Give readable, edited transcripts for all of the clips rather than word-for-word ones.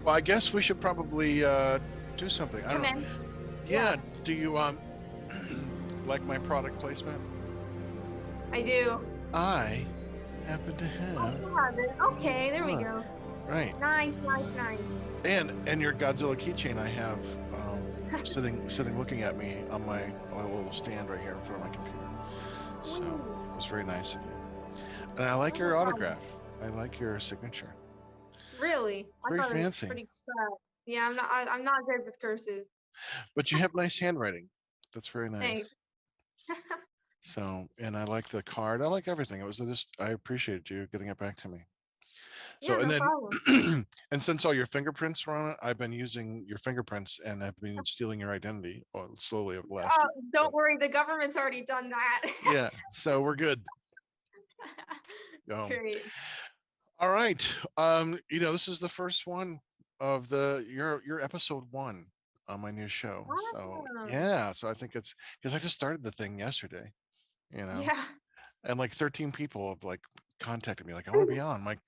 Well, I guess we should probably do something. I don't know. Commence. Yeah. Yeah, Do you like my product placement? I do. I happen to Oh, have. you have it. Okay, there we Look, go. right. Nice, nice, nice. And your Godzilla keychain I have sitting looking at me on my little stand right here in front of my computer. So it was Sweet. very nice of you. And I like Oh, no your problem. autograph. I like your signature. Really? It's I very thought it was fancy. pretty crap. Yeah, I'm not good with cursive. But you have nice handwriting. That's very nice. Thanks. So, and I like the card. I like everything. It was just I appreciated you getting it back to me. Yeah, So, and no then, problem. and since all your fingerprints were on it, I've been using your fingerprints and I've been stealing your identity slowly over the last Oh, year. don't So, worry, the government's already done that. yeah, so we're good. It's great. All right. This is the first one of your episode one on my new show. So Awesome. yeah, so I think it's because I just started the thing yesterday, you know, Yeah. and like 13 people have like contacted me, like, I want to be on. I'm like,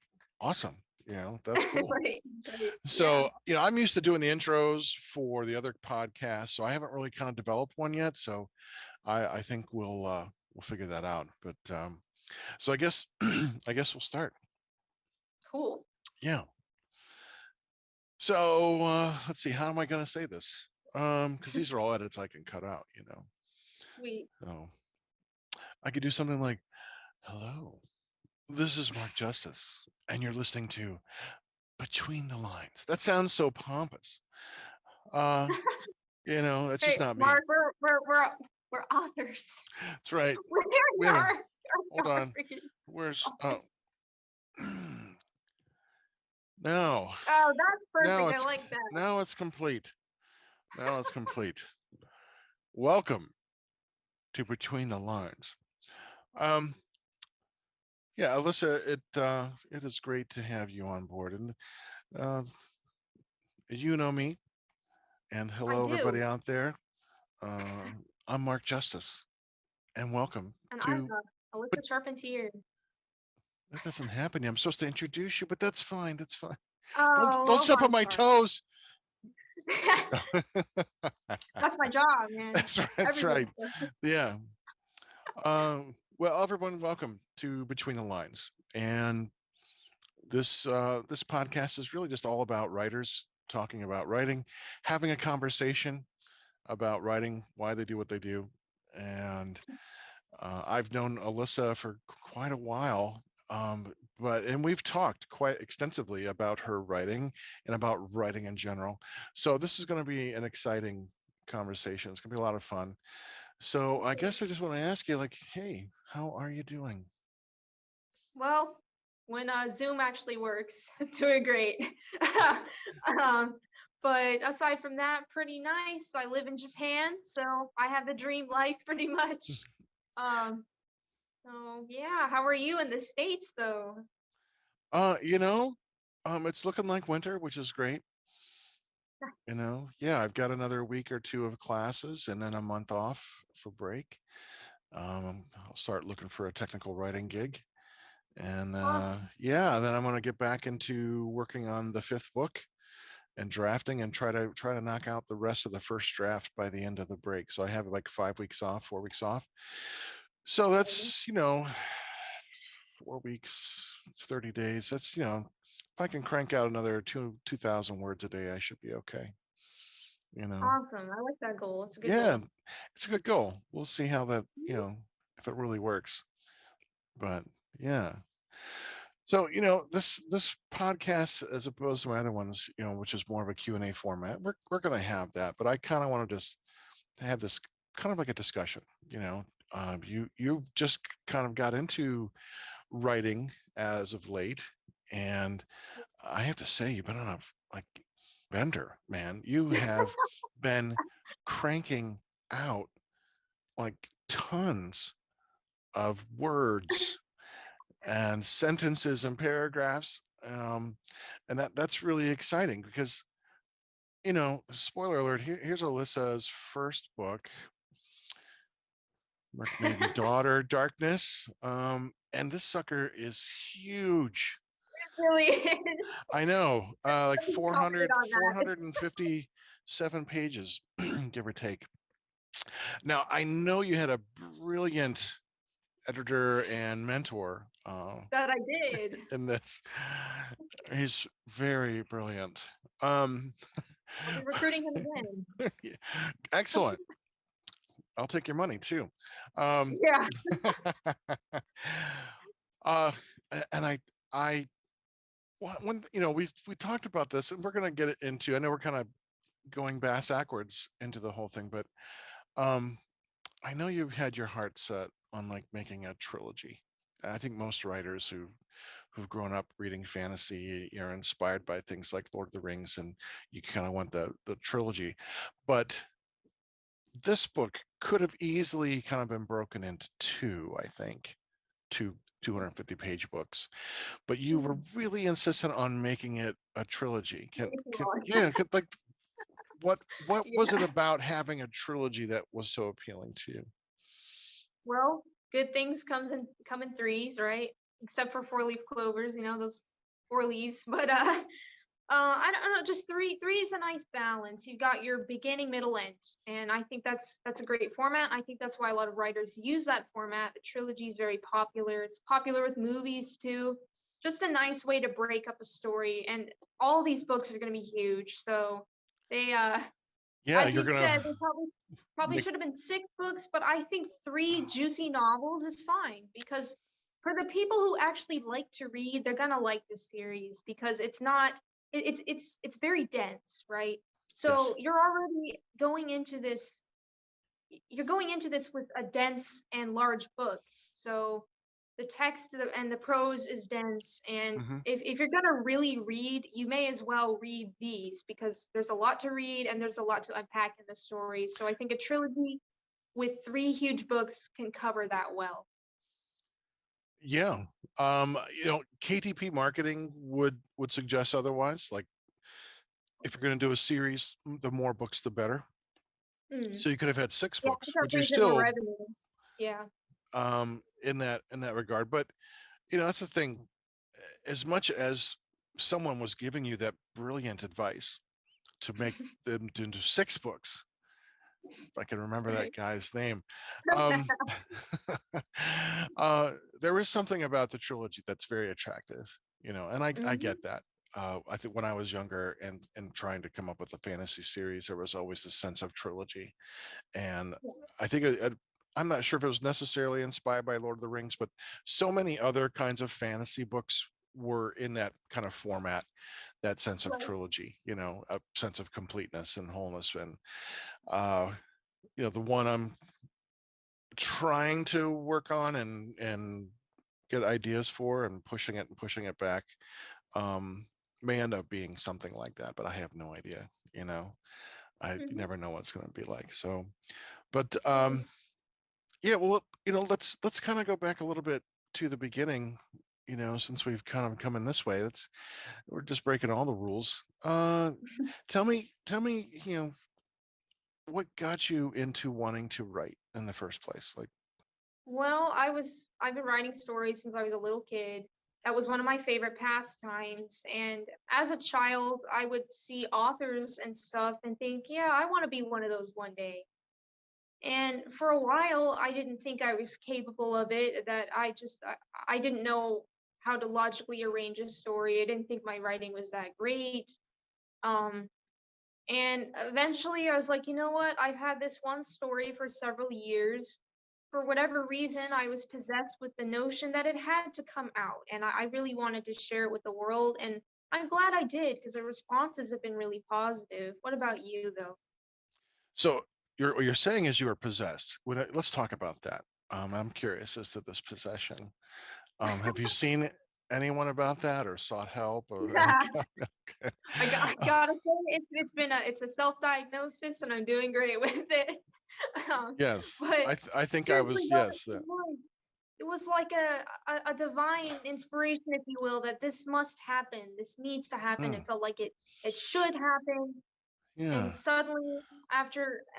awesome, that's cool. Right, right. Yeah. So, I'm used to doing the intros for the other podcasts, so I haven't really kind of developed one yet. So I think we'll figure that out. But so I guess I guess we'll start. Cool. Yeah. So let's see, how am I going to say this? Because these are all edits I can cut out. Sweet. So I could do something like, "Hello, this is Mark Justice, and you're listening to Between the Lines." That sounds so pompous. Uh, that's just Hey, not me. Mark, we're authors. That's right. We're Wait a minute. our, Hold our on. freaking Where's authors. no. Oh, that's Now perfect. I it's like that. now it's complete. Now it's complete. Welcome to Between the Lines. Um, Yeah, Alyssa, it is great to have you on board, and uh, you know me, and I hello everybody do. out there. Uh, I'm Mark Justice, and welcome And I'm to. But Alyssa Charpentier. that doesn't happen. I'm supposed to introduce you, but that's fine. That's fine. Don't Oh, step on I'm my sorry. toes. That's my job, man. That's right. That's Everybody right. does. Yeah. Well, everyone, welcome to Between the Lines, and this podcast is really just all about writers talking about writing, having a conversation about writing, why they do what they do. And I've known Alyssa for quite a while, and we've talked quite extensively about her writing and about writing in general. So this is going to be an exciting conversation. It's going to be a lot of fun. So I guess I just want to ask you, like, hey, how are you doing? Well, when Zoom actually works, doing great. um, but aside from that, pretty nice. I live in Japan, so I have the dream life pretty much. Um, so yeah, how are you in the States though? Uh, you know, it's looking like winter, which is great. Nice. Yeah, I've got another week or two of classes and then a month off for break. I'll start looking for a technical writing gig. And Awesome. yeah, then I'm going to get back into working on the fifth book and drafting and try to knock out the rest of the first draft by the end of the break. So I have like 5 weeks off, 4 weeks off. So that's, 4 weeks, 30 days. That's, if I can crank out another 2,000 words a day, I should be okay. You know, Awesome. I like that goal. It's a good yeah, goal. it's a good goal. We'll see how that, if it really works. But yeah. So, this podcast, as opposed to my other ones, which is more of a Q&A format, we're going to have that. But I kind of want to just have this kind of like a discussion. You just kind of got into writing as of late, and I have to say, you've been on a like bender, man. You have been cranking out like tons of words and sentences and paragraphs. And that's really exciting because, spoiler alert, here's Alyssa's first book, Myrk Maiden Daughter, Darkness. And this sucker is huge. really is. I know, like Nobody's commented on that. 457 pages, give or take. Now, I know you had a brilliant editor and mentor That I did. in this. He's very brilliant. Um, I'll be recruiting him again. Excellent. I'll take your money too. Um, Yeah. uh, and I, when we talked about this, and we're gonna get it into. I know we're kind of going bass backwards into the whole thing, but um, I know you've had your heart set on like making a trilogy. I think most writers who've grown up reading fantasy are inspired by things like Lord of the Rings, and you kind of want the trilogy. But this book could have easily kind of been broken into two, I think, two 250-page books. But you were really insistent on making it a trilogy. Yeah, like what was it Yeah. about having a trilogy that was so appealing to you? Well, good things come in threes, right? Except for four leaf clovers, those four leaves. But I don't know, just three is a nice balance. You've got your beginning, middle, end, and I think that's a great format. I think that's why a lot of writers use that format. A trilogy is very popular. It's popular with movies too. Just a nice way to break up a story, and all these books are going to be huge. So they Yeah, as you're you said, gonna they probably make should have been six books, but I think three juicy novels is fine because for the people who actually like to read, they're gonna like this series because it's not it's very dense, right? So yes. you're going into this with a dense and large book. So the text and the prose is dense. And Hmm. if you're going to really read, you may as well read these because there's a lot to read and there's a lot to unpack in the story. So I think a trilogy with three huge books can cover that well. Yeah. KTP marketing would suggest otherwise. Like if you're going to do a series, the more books, the better. Mm. So you could have had six Yeah, books, that which you're brings in more still revenue. Yeah. in that regard. But that's the thing. As much as someone was giving you that brilliant advice to make them into six books, if I can remember that guy's name. Um, there is something about the trilogy that's very attractive, and I Hmm. get that. I think when I was younger and trying to come up with a fantasy series, there was always this sense of trilogy, and I think I'm not sure if it was necessarily inspired by Lord of the Rings, but so many other kinds of fantasy books were in that kind of format, that sense of Right. trilogy, a sense of completeness and wholeness, and uh, the one I'm trying to work on and get ideas for and pushing it back um may end up being something like that, but I have no idea. I you Hmm. never know what it's going to be like. So but Right. yeah, well, let's kind of go back a little bit to the beginning, since we've kind of come in this way. We're just breaking all the rules. Tell me, what got you into wanting to write in the first place? Like, Well, I've been writing stories since I was a little kid. That was one of my favorite pastimes. And as a child, I would see authors and stuff and think, yeah, I want to be one of those one day. And for a while, I didn't think I was capable of it, that I didn't know how to logically arrange a story. I didn't think my writing was that great. Um, and eventually I was like, you know what? I've had this one story for several years. For whatever reason, I was possessed with the notion that it had to come out. And I really wanted to share it with the world. And I'm glad I did because the responses have been really positive. What about you, though? so what you're saying is you were possessed. Let's talk about that. I'm curious as to this possession. Have you seen anyone about that or sought help or any kind of? I gotta say, it's a self diagnosis, and I'm doing great with it. Um, Yes, but I think I seriously, was, though, yes. it was like a divine inspiration, if you will, that this must happen. This needs to happen. Mm, It felt like it should happen. And yeah. suddenly,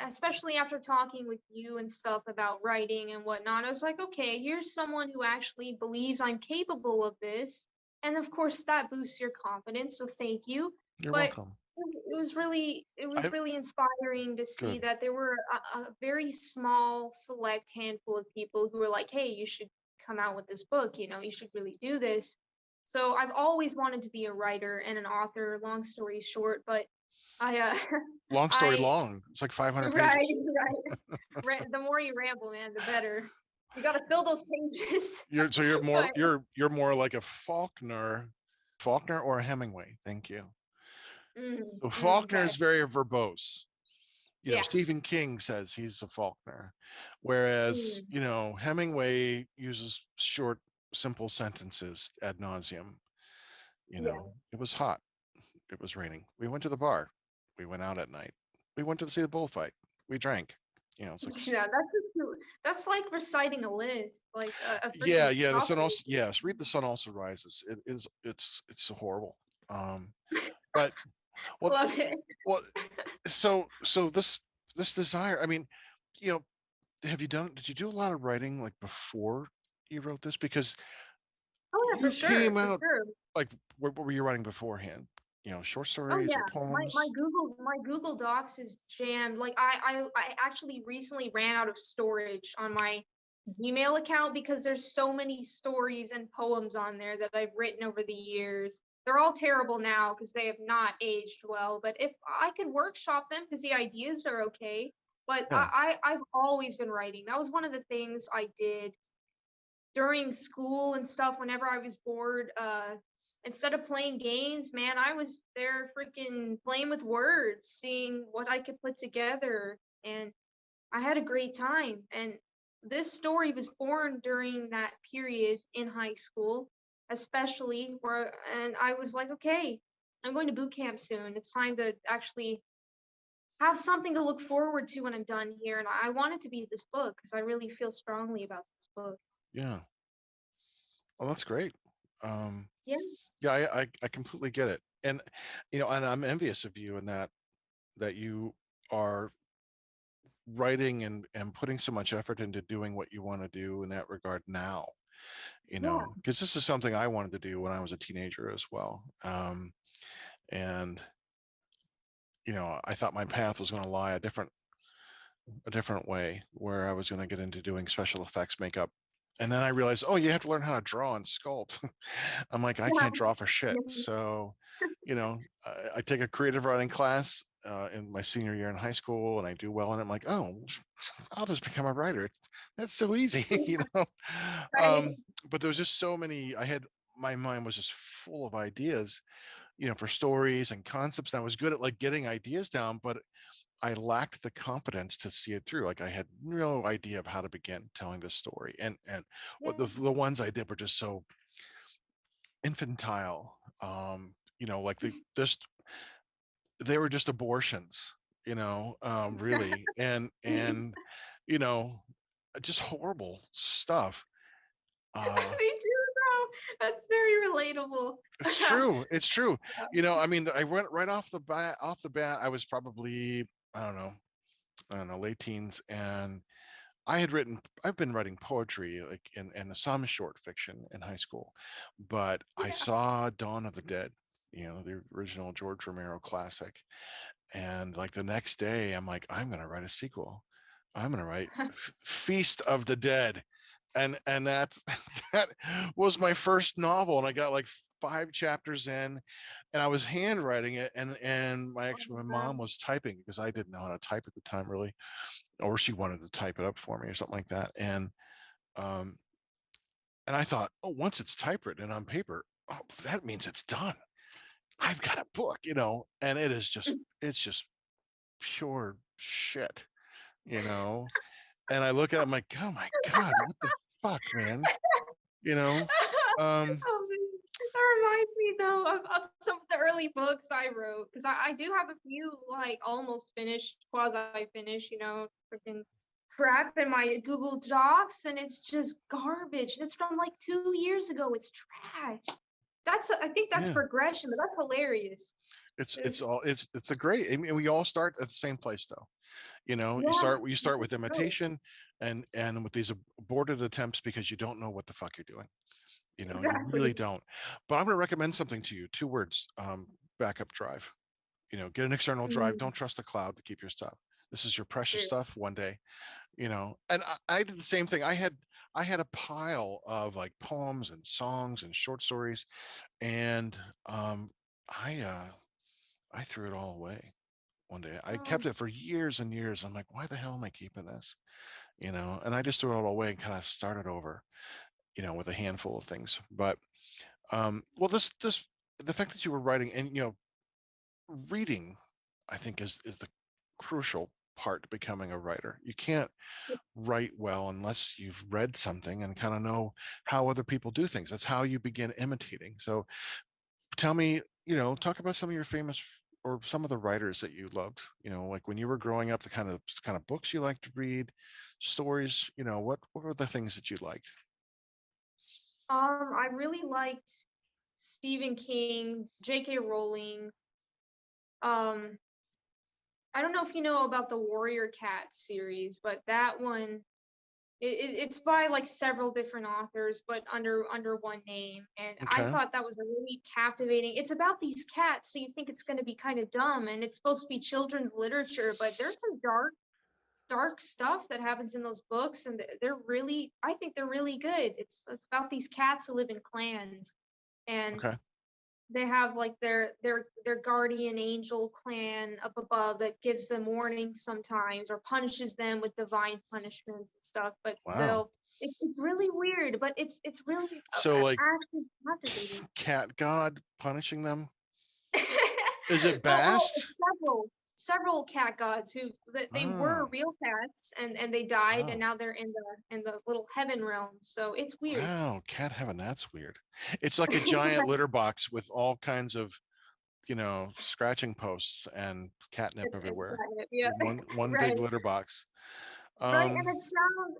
especially after talking with you and stuff about writing and whatnot, I was like, okay, here's someone who actually believes I'm capable of this, and of course that boosts your confidence, so thank you. You're But welcome. it was I really inspiring to see good. that there were a very small select handful of people who were like, hey, you should come out with this book, you should really do this. So I've always wanted to be a writer and an author, long story short. But I Long story I long. It's like 500 right, pages. the more you ramble, man, the better. You got to fill those pages. You're But more you're more like a Faulkner or a Hemingway. Thank you. So Faulkner okay. is very verbose. Yeah. Stephen King says he's a Faulkner, whereas Mm, Hemingway uses short, simple sentences ad nauseum. yeah. It was hot. It was raining. We went to the bar. We went out at night. We went to see the bullfight. We drank. It's like, Yeah, that's like reciting a list, like a yeah, freaking yeah. The sun novel. also, yes. Read the sun also rises. It's horrible. But I well, love it. well. So this desire. I mean, you know, did you do a lot of writing like before you wrote this? Because Oh yeah, for you sure, came for out sure. like, what were you writing beforehand? Short Oh stories or yeah, my poems? Google Docs is jammed. Like I actually recently ran out of storage on my Gmail account because there's so many stories and poems on there that I've written over the years. They're all terrible now because they have not aged well. But if I could workshop them because the ideas are okay. But Yeah, I've always been writing. That was one of the things I did during school and stuff whenever I was bored. Instead of playing games, man, I was there freaking playing with words, seeing what I could put together, and I had a great time. And this story was born during that period in high school, especially where, and I was like, okay, I'm going to boot camp soon. It's time to actually have something to look forward to when I'm done here. And I want it to be this book because I really feel strongly about this book. yeah. Well, that's great. Um, Yeah. yeah, I completely get it, and and I'm envious of you in that you are writing and putting so much effort into doing what you want to do in that regard now. Yeah. Because this is something I wanted to do when I was a teenager as well. And I thought my path was going to lie a different way, where I was going to get into doing special effects makeup. And then I realized, oh, you have to learn how to draw and sculpt. I'm like, I can't draw for shit. So, I take a creative writing class in my senior year in high school, and I do well in it. I'm like, oh, I'll just become a writer. That's so easy, Right. Um, but there was just so many. My mind was just full of ideas, for stories and concepts. And I was good at like getting ideas down, but I lacked the competence to see it through. Like I had no idea of how to begin telling this story, and what Yeah. the ones I did were just so infantile. Like they were just abortions. Really, and you know, just horrible stuff. Uh, They do though. That's very relatable. it's true. It's true. I mean, I went right off the bat. Off the bat, I was probably I don't know, late teens, and I've been writing poetry like in some short fiction in high school, but I Yeah. saw Dawn of the Dead, the original George Romero classic. And like the next day, I'm like, I'm going to write a sequel. I'm going to write Feast of the Dead. And that that was my first novel. And I got like 5 chapters in, and I was handwriting it. And my mom Wow. was typing because I didn't know how to type at the time really, or she wanted to type it up for me or something like that. Um, and I thought, oh, once it's typewritten and on paper, oh, that means it's done. I've got a book, and it's just pure shit, you know. And I look at it, I'm like, oh my god, what the fuck, man, you know. Um, Oh, man. That reminds me though of some of the early books I wrote because I do have a few like almost finished, quasi finished, freaking crap in my Google Docs, and it's just garbage. It's from like 2 years ago. It's trash. I think that's yeah, progression, but that's hilarious. it's all it's a great. I mean, we all start at the same place though. You Yeah, start with true. imitation and with these aborted attempts because you don't know what the fuck you're doing. You really Exactly. don't. But I'm going to recommend something to you. Two words: backup drive. Get an external drive. Mm, Don't trust the cloud to keep your stuff. This is your precious true. stuff. One day, and I did the same thing. I had a pile of like poems and songs and short stories, and I uh, I threw it all away one day. I kept Um, it for years and years. I'm like, why the hell am I keeping this? And I just threw it all away and kind of started over, with a handful of things. But well, this the fact that you were writing and reading, I think is the crucial part to becoming a writer. You can't write well unless you've read something and kind of know how other people do things. That's how you begin imitating. So tell me, talk about some of your famous or some of the writers that you loved. Like when you were growing up, the kind of books you liked to read, stories. What were the things that you liked? I really liked Stephen King, J.K. Rowling. Um, I don't know if you know about the Warrior Cat series, but that one it's by like several different authors, but under one name. And I Okay. thought that was a really captivating. It's about these cats, so you think it's going to be kind of dumb, and it's supposed to be children's literature, but there's some dark stuff that happens in those books, and they're really, I think they're really good. It's about these cats who live in clans, and Okay. they have like their guardian angel clan up above that gives them warnings sometimes or punishes them with divine punishments and stuff, but Wow. it's really weird, but it's really So like actually captivating. cat god punishing them? Is it Well, Bast? several cat gods who that they were Oh, real cats, and they died, and wow. now they're in the little heaven realm, so it's weird. Wow, cat heaven, that's weird. It's like a giant litter box with all kinds of, scratching posts and catnip It's everywhere. kind of, yeah. One Right. big litter box. Right, and Um,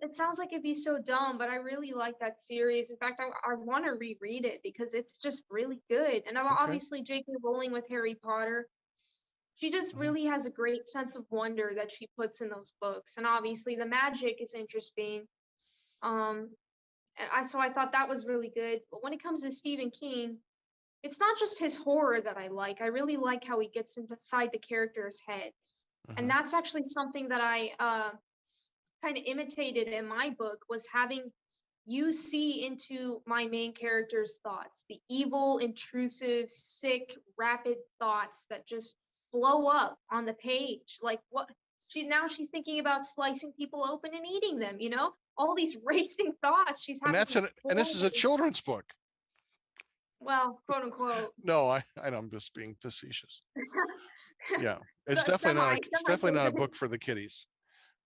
it sounds like it'd be so dumb, but I really like that series. In fact, I want to reread it because it's just really good. And okay. obviously, J.K. Rowling with Harry Potter, she just Mhm. really has a great sense of wonder that she puts in those books. And obviously, the magic is interesting. Um, and so I thought that was really good. But when it comes to Stephen King, it's not just his horror that I like. I really like how he gets inside the characters' heads, and Mhm. that's actually something that I kind of imitated in my book was having you see into my main character's thoughts, the evil, intrusive, sick, rapid thoughts that just blow up on the page. Like what she's thinking about slicing people open and eating them, All these racing thoughts. She's And having that's these and this is a horrible, children's book. well, quote unquote. No, I know I'm just being facetious. Yeah. So It's semi definitely not a book for the kiddies,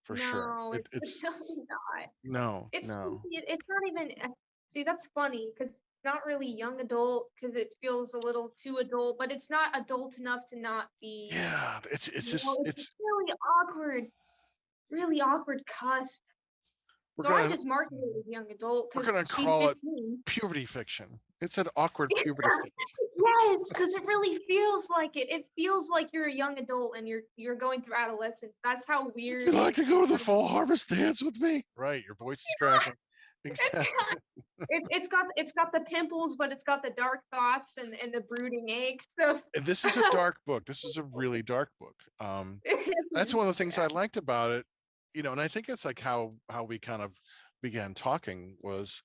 for sure. no, It, it's it's really not. no, It's no. it's not even see, that's funny because it's not really young adult because it feels a little too adult, but it's not adult enough to not be, Yeah, it's just it's really awkward cusp. we're So I gonna just marketed it as young adult we're because gonna she's call it 15. puberty fiction. It's an awkward puberty stage. Yes, because it really feels like it. It feels like you're a young adult and you're going through adolescence. That's how Would weird you like it to and go to the funny. fall harvest dance with me? Right, your voice is cracking. It's Exactly. it's got the pimples, but it's got the dark thoughts and the brooding eggs. So And this is a dark book. This is a really dark book. That's one of the things yeah, I liked about it, and I think it's like how we kind of began talking was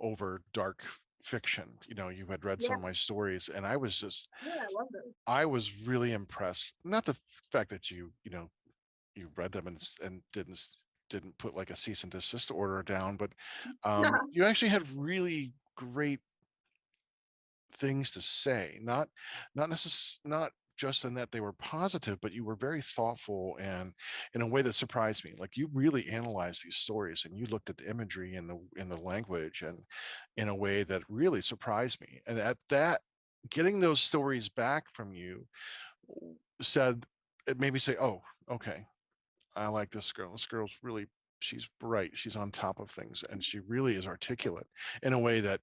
over dark fiction. You had read some yeah, of my stories, and yeah. I love those. I was really impressed. Not the fact that you read them and didn't put like a cease and desist order down, but you actually had really great things to say. Not just in that they were positive, but you were very thoughtful and in a way that surprised me. Like you really analyzed these stories and you looked at the imagery and the language and in a way that really surprised me. And at that, getting those stories back from you said it made me say, "Oh, okay, I like this girl. This girl's really she's bright. She's on top of things, and she really is articulate in a way that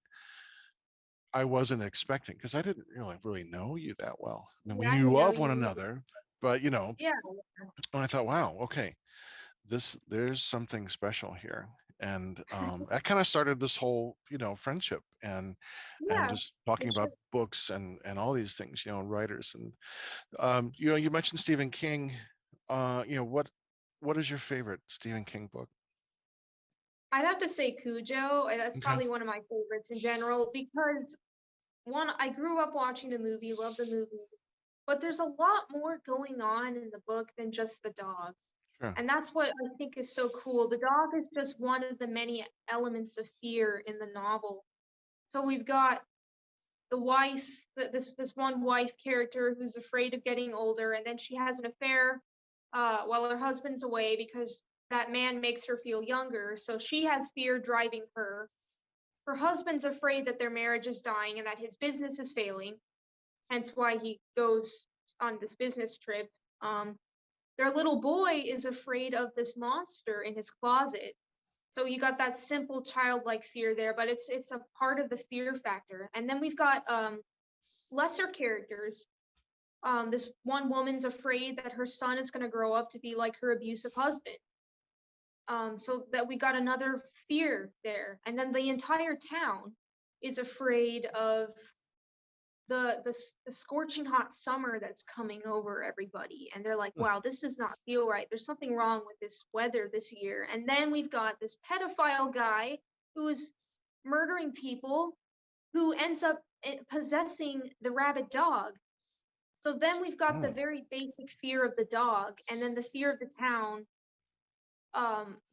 I wasn't expecting because I didn't really know you that well. I mean, we Yeah, I didn't knew know of one you. another, but Yeah, and I thought, wow, okay, there's something special here. and that kind of started this whole friendship, and Yeah, just for talking about sure. books and all these things, and writers. And you mentioned Stephen King. What is your favorite Stephen King book? I'd have to say Cujo. That's Okay. probably one of my favorites in general because one, I grew up watching the movie, love the movie, but there's a lot more going on in the book than just the dog. Sure. And that's what I think is so cool. The dog is just one of the many elements of fear in the novel. So we've got the wife, this one wife character who's afraid of getting older, and then she has an affair while her husband's away because that man makes her feel younger. So she has fear driving her. Her husband's afraid that their marriage is dying and that his business is failing, hence why he goes on this business trip. Um, their little boy is afraid of this monster in his closet. So you got that simple childlike fear there, but it's a part of the fear factor. And then we've got lesser characters. This one woman's afraid that her son is going to grow up to be like her abusive husband. So that we got another fear there. And then the entire town is afraid of the scorching hot summer that's coming over everybody, and they're like, wow, this does not feel right, there's something wrong with this weather this year. And then we've got this pedophile guy who is murdering people, who ends up possessing the rabid dog. So then we've got the Mm. very basic fear of the dog, and then the fear of the town,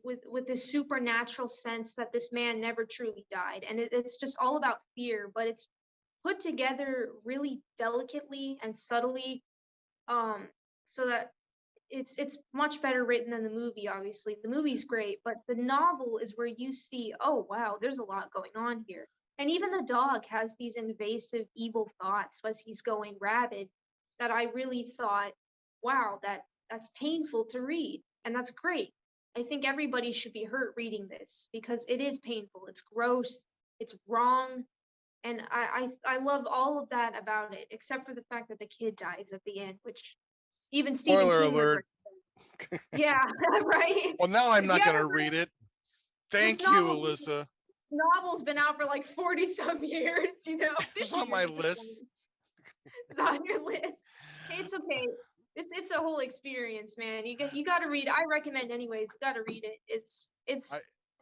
with this supernatural sense that this man never truly died. And it's just all about fear, but it's put together really delicately and subtly, um, so that it's much better written than the movie. Obviously, the movie's great, but the novel is where you see, oh wow, there's a lot going on here. And even the dog has these invasive evil thoughts as he's going rabid that I really thought, wow, that's painful to read, and that's great. I think everybody should be hurt reading this because it is painful, it's gross, it's wrong, and I love all of that about it, except for the fact that the kid dies at the end, which even Stephen Spoiler King alert. regrets. Yeah, right. Well, now I'm If you not going haven't to read read it. this Thank you, novel's Alyssa. novel's been out for like 40 some years, It's 50 on my years at this list. point. It's on your list. Hey, it's okay. It's a whole experience, man. You got to read. I recommend anyways. You got to read it. I It's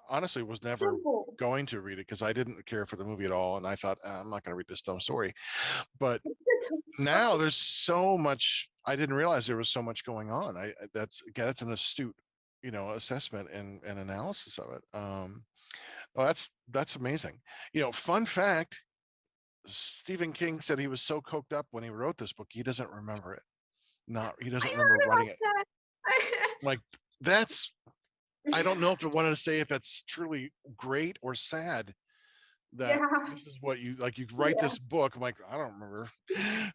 honestly was never simple. going to read it because I didn't care for the movie at all, and I thought, I'm not going to read this dumb story. But now Sorry. there's so much. I didn't realize there was so much going on. That's an astute, assessment and analysis of it. Well, that's amazing. Fun fact: Stephen King said he was so coked up when he wrote this book, he doesn't remember it. Not he I doesn't remember heard writing about it. that. Like that's I don't know if I wanted to say if that's truly great or sad that Yeah, this is what you like. You write yeah. this book. I'm like, I don't remember.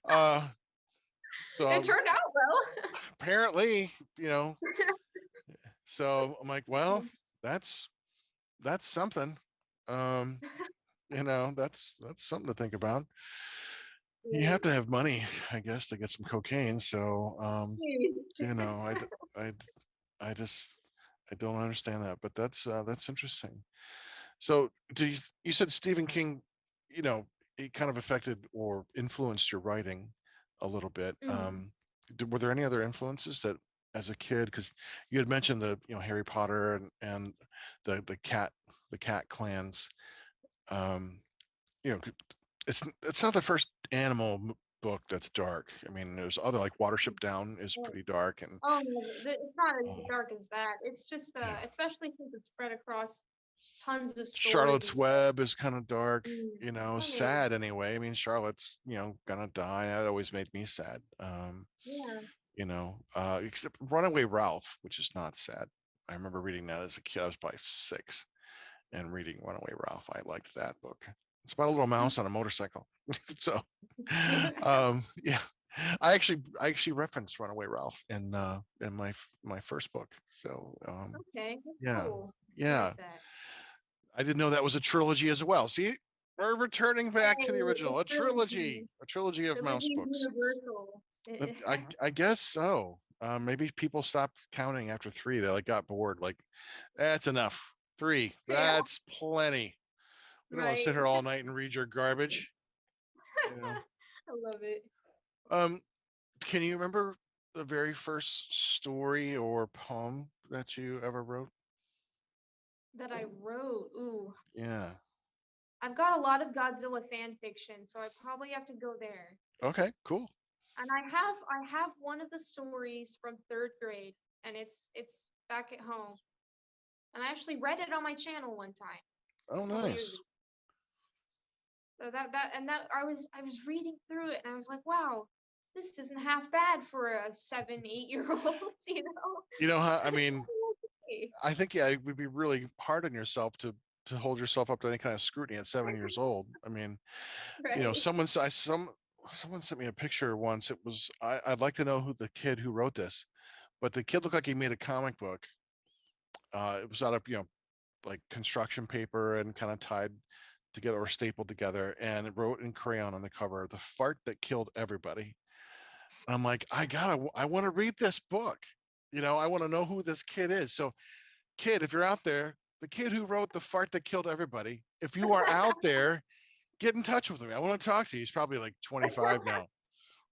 Uh, It so turned out well. apparently, you know, so I'm like, well, that's that's something. Um, that's something to think about. You have to have money, I guess, to get some cocaine. So, you know, I, d- I, d- I just, I don't understand that, but that's interesting. So, you said Stephen King, you know, it kind of affected or influenced your writing a little bit. Mm. Were there any other influences that, as a kid, because you had mentioned the, Harry Potter and the cat clans. Um, you know, it's not the first animal book that's dark. I mean, there's other like Watership Down is Oh, pretty dark, and oh, no, it's not as uh, dark as that. It's just, yeah, especially since it's spread across tons of Charlotte's stories. Web is kind of dark. Mm. Oh, Sad anyway. I mean, Charlotte's gonna die. That always made me sad. yeah. Except Runaway Ralph, which is not sad. I remember reading that as a kid. I was probably 6 and reading Runaway Ralph. I liked that book. It's about a little mouse on a motorcycle. So, yeah, I actually referenced Runaway Ralph in my first book. So, Okay, that's yeah, cool. I like yeah, that. I didn't know that was a trilogy as well. See, we're returning back Hey, to the original, it's trilogy. a trilogy of mouse Trilogy is books. universal. I guess so. Maybe people stopped counting after 3. They like got bored. Like, that's enough. 3. Yeah, That's plenty. We don't want to sit right. here all night and read your garbage. You know. I love it. Um, can you remember the very first story or poem that you ever wrote? That I wrote. Ooh, Yeah. I've got a lot of Godzilla fan fiction, so I probably have to go there. Okay, cool. And I have one of the stories from third grade, and it's back at home. And I actually read it on my channel one time, Oh, a couple years nice. ago. So that I was reading through it, and I was like, wow, this isn't half bad for a 7, 8 year old, you know? You know how, I It's mean, okay. I think, yeah, it would be really hard on yourself to hold yourself up to any kind of scrutiny at 7 years old. I mean, Right. someone sent me a picture once. It was I'd like to know who the kid who wrote this, but the kid looked like he made a comic book. It was out of like construction paper and kind of tied together or stapled together, and it wrote in crayon on the cover, "The fart that killed everybody." I'm like, I want to read this book. I want to know who this kid is. So, kid, if you're out there, the kid who wrote "The fart that killed everybody," if you are out there, get in touch with me. I want to talk to you. He's probably like 25 now.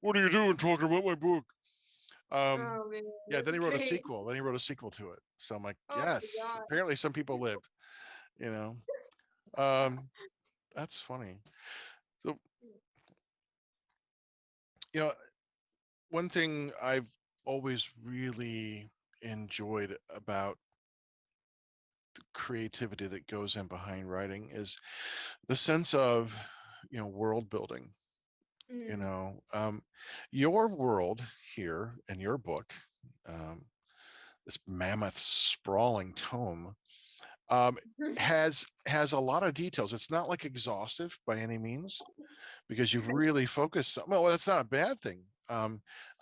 What are you doing talking about my book? Um, Oh man, yeah, then that's he wrote a great. sequel. Then he wrote a sequel to it. So I'm like, Oh my yes, god. apparently some people lived, you know. Um, that's funny. So, you know, one thing I've always really enjoyed about the creativity that goes in behind writing is the sense of, world building. You Mm. know, your world here in your book, um, this mammoth sprawling tome, um, has a lot of details. It's not like exhaustive by any means because you've really focused. Well, that's not a bad thing. I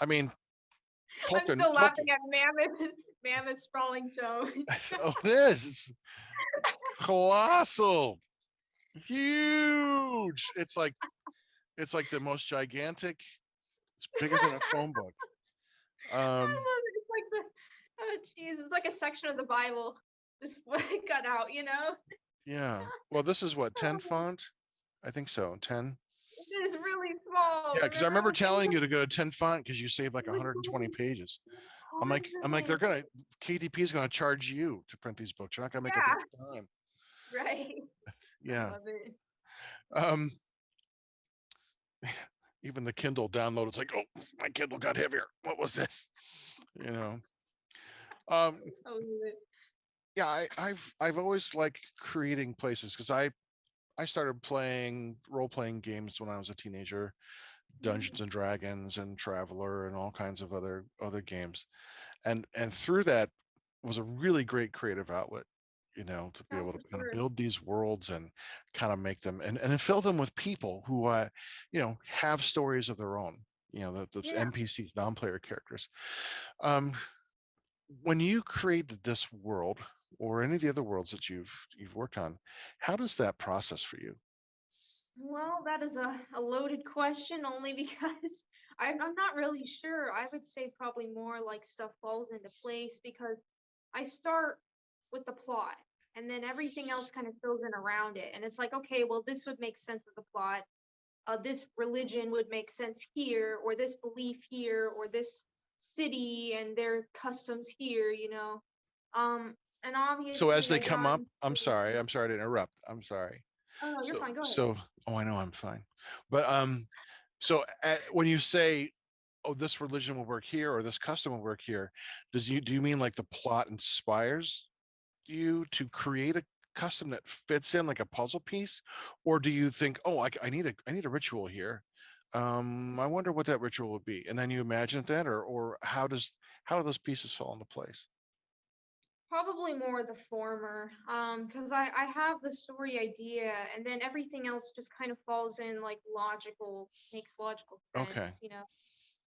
mean, I'm Tolkien, still laughing Tolkien. at mammoth sprawling toe. Oh, it is. It's colossal, huge. It's like the most gigantic. It's bigger than a phone book. I Um, love it. It's like the oh jeez, it's like a section of the Bible just cut out, you know? yeah. Well, this is what, 10 Oh, font? I think so. 10. it is really small. Yeah, And because I then I remember was thinking, telling you to go to 10 font because you save like it was 120 going pages. I'm like, they're hard. gonna KDP is gonna charge you to print these books. You're not gonna make a dent Yeah, time. right. I Yeah. love it. Um, even the Kindle download, it's like, oh, my Kindle got heavier. What was this? You know. Um, I love it. yeah, I've always liked creating places because I started playing role playing games when I was a teenager, Mhm. Dungeons and Dragons and Traveler and all kinds of other games. And through that was a really great creative outlet, to be Oh, able to for kind of sure. build these worlds and kind of make them and fill them with people who have stories of their own, the Yeah. NPCs, non-player characters. um when you created this world or any of the other worlds that you've worked on, how does that process for you? Well, that is a loaded question only because I'm not really sure. I would say probably more like stuff falls into place because I start with the plot and then everything else kind of fills in around it. And it's like, okay, well, this would make sense with the plot. This religion would make sense here, or this belief here, or this city and their customs here, you know. And So as obviously they I come got up, into, I'm sorry to interrupt, I'm sorry. oh no, you're so fine, go ahead. so oh, I know, I'm fine. But so when you say, oh, this religion will work here or this custom will work here, do you mean like the plot inspires you to create a custom that fits in like a puzzle piece, or do you think, oh, I need a ritual here, I wonder what that ritual would be, and then you imagine that, or how do those pieces fall into place? Probably more the former, because I have the story idea, and then everything else just kind of falls in like makes logical Okay. sense, you know.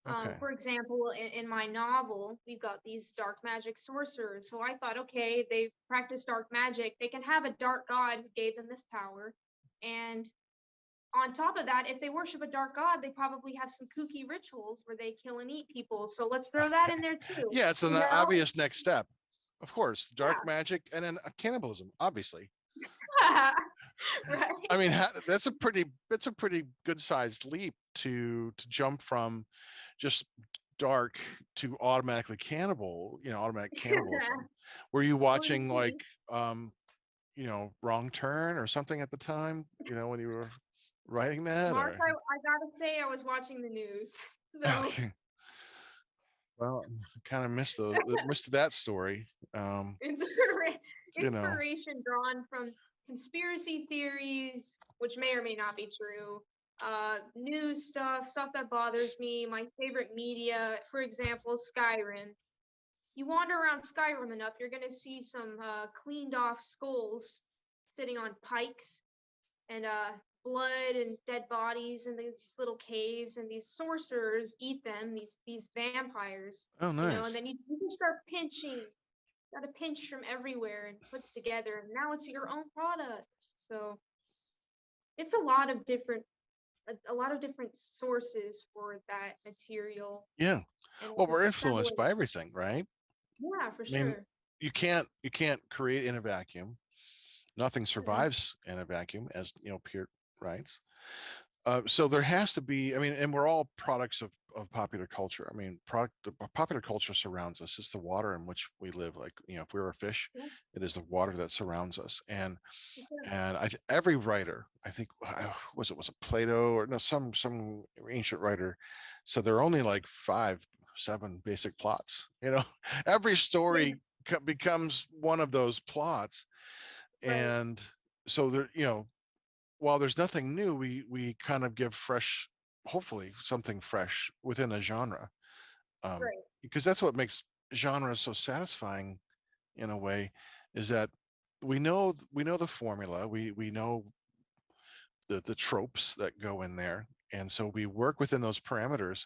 Okay. For example, in my novel, we've got these dark magic sorcerers. So I thought, okay, they practice dark magic. They can have a dark god who gave them this power. And on top of that, if they worship a dark god, they probably have some kooky rituals where they kill and eat people. So let's throw that Okay. in there too. Yeah, it's an You know? obvious next step. Of course, dark magic and then cannibalism, obviously. Yeah. Right. I mean, that's a pretty good sized leap to jump from just dark to automatically cannibal, automatic cannibalism. Were you Well, you watching like see, um, Wrong Turn or something at the time, when you were writing that Mark, or I gotta say, I was watching the news. So okay. Well, I kind of missed that story. inspira- You know. inspiration drawn from conspiracy theories, which may or may not be true, news stuff that bothers me, my favorite media, for example, Skyrim. You wander around Skyrim enough, you're gonna see some cleaned off skulls sitting on pikes and blood and dead bodies in these little caves, and these sorcerers eat them, these vampires, Oh, and nice. then you can start pinching, gotta pinch from everywhere and put it together, and now it's your own product. So it's a lot of different sources for that material Yeah. and Well, we're just influenced assembling by it. everything, right? Yeah, for I mean, sure. you can't create in a vacuum. Nothing Mm-mm. survives in a vacuum, as Peart writes. So there has to be. I mean, and we're all products of popular culture. I mean, popular culture surrounds us. It's the water in which we live. Like, if we were a fish, Yeah, it is the water that surrounds us. And for sure. and every writer, I think, was it Plato or no, some ancient writer, so there are only like 5, 7 basic plots. Every Yeah, story becomes one of those plots, right, and so there, while there's nothing new, we kind of give fresh, hopefully something fresh within a genre, right. because that's what makes genres so satisfying in a way, is that we know the formula, we know the tropes that go in there, and so we work within those parameters,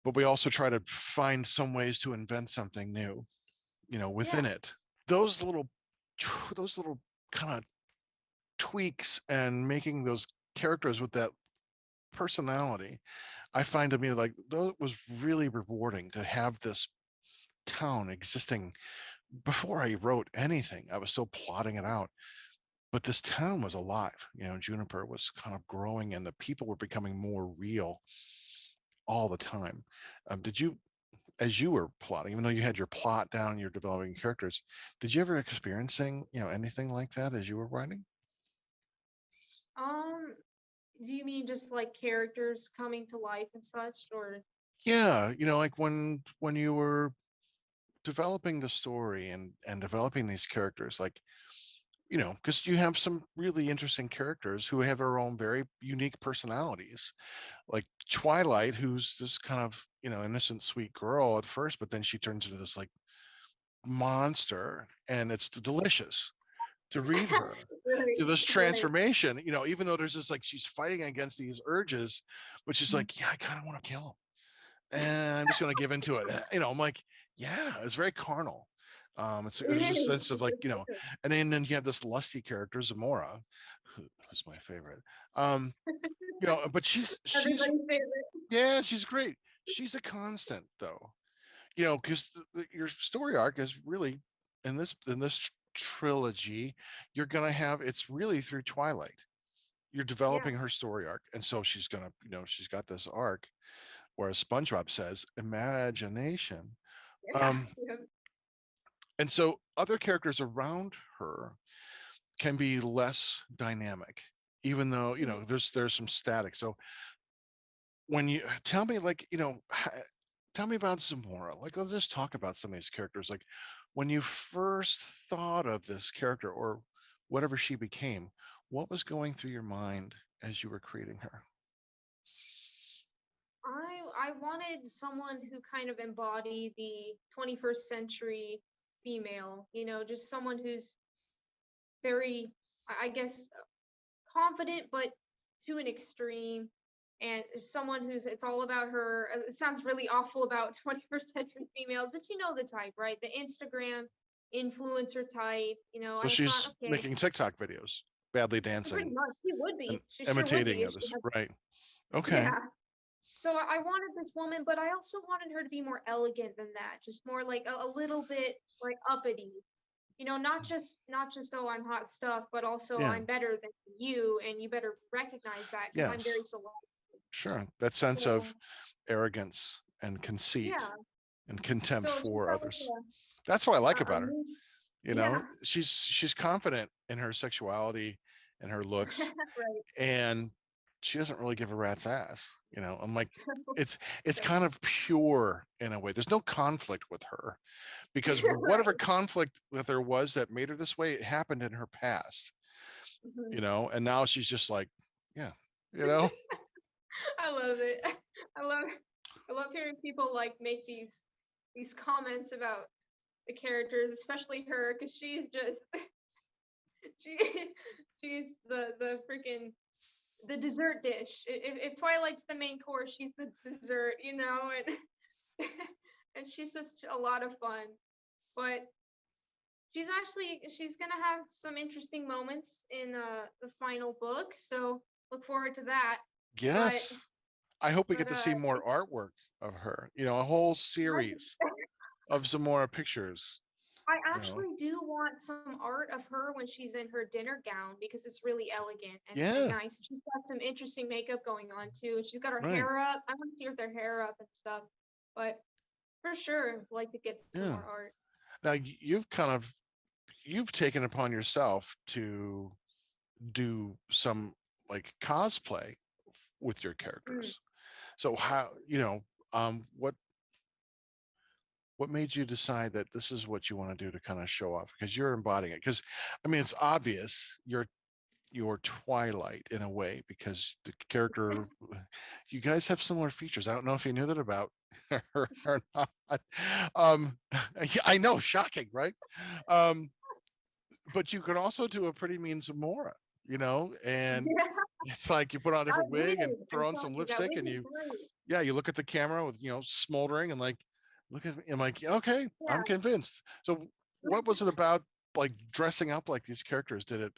but we also try to find some ways to invent something new, within Yeah, it. Those little kind of tweaks and making those characters with that personality, I find to be like that was really rewarding to have this town existing before I wrote anything. I was still plotting it out, but this town was alive. Juniper was kind of growing, and the people were becoming more real all the time. Did you, as you were plotting, even though you had your plot down, you're developing characters, did you ever experiencing anything like that as you were writing? um do you mean just like characters coming to life and such, or Yeah, like when you were developing the story and developing these characters, like, because you have some really interesting characters who have their own very unique personalities, like Twilight, who's this kind of innocent sweet girl at first, but then she turns into this like monster, and it's delicious to read her. right, This right. transformation, even though there's this like she's fighting against these urges, but she's like, yeah, I kind of want to kill him, and I'm just going to give into it. I'm like, yeah, it's very carnal. It There's a is. sense of like, and then you have this lusty character, Zamora, who's my favorite. Um, but she's Everybody's favorite. yeah, she's great. She's a constant though, because your story arc is really in this trilogy, you're gonna have it's really through Twilight. You're Yeah, developing her story arc, and so she's got this arc, whereas SpongeBob says imagination. yeah, Um, yeah, and so other characters around her can be less dynamic, even though mhm. there's some static. So when you tell me, like, tell me about Zamora. Like, let's just talk about some of these characters. Like, when you first thought of this character or whatever she became, what was going through your mind as you were creating her? I wanted someone who kind of embodied the 21st century female, just someone who's very, I guess, confident, but to an extreme, and someone who's it's all about her. It sounds really awful about 21st century females, but you know the type, right? The Instagram influencer type. So I thought, she's okay, making TikTok videos, badly pretty dancing much she would and be. She sure would be imitating if of she this, had. right? Okay. Yeah. So I wanted this woman, but I also wanted her to be more elegant than that, just more like a little bit like uppity. Not just oh I'm hot stuff, but also Yeah. I'm better than you, and you better recognize that because I'm Yes. very selective. Sure. That sense of So arrogance and conceit yeah, and contempt so just for that others. was That's what I like a about her. new, You know, yeah, she's confident in her sexuality and her looks, right, and she doesn't really give a rat's ass. I'm like, it's it's right, kind of pure in a way. There's no conflict with her because whatever right. conflict that there was that made her this way, it happened in her past. Mhm. And now she's just like, yeah, you know, I love it. I love I love hearing people like make these comments about the characters, especially her, because she's just she she's the freaking the dessert dish. If Twilight's the main course, she's the dessert, and and she's just a lot of fun. But she's gonna have some interesting moments in the final book, so look forward to that. But yes. I hope we but get to see more artwork of her. A whole series of Zamora pictures. I You know, actually do want some art of her when she's in her dinner gown because it's really elegant and yeah, nice. She's got some interesting makeup going on too. And she's got her right, hair up. I want to see her with her hair up and stuff. But for sure, I'd like to get some more yeah. art. Now you've taken upon yourself to do some like cosplay with your Mm. characters. So how what made you decide that this is what you want to do to kind of show off because you're embodying it? Because I mean, it's obvious you're Twilight in a way because the character, you guys have similar features. I don't know if you knew that about her or not. Yeah, I know, shocking, right? Um, but you can also do a pretty mean Zamora, and Yeah, it's like you put on a that different wig and wig. I'm throw on some telling you, that lipstick wig and is you, great. yeah, you look at the camera with, smoldering and like, look at me. I'm like, "Yeah, okay, I'm Yeah. convinced." So what was it about like dressing up like these characters? Did it,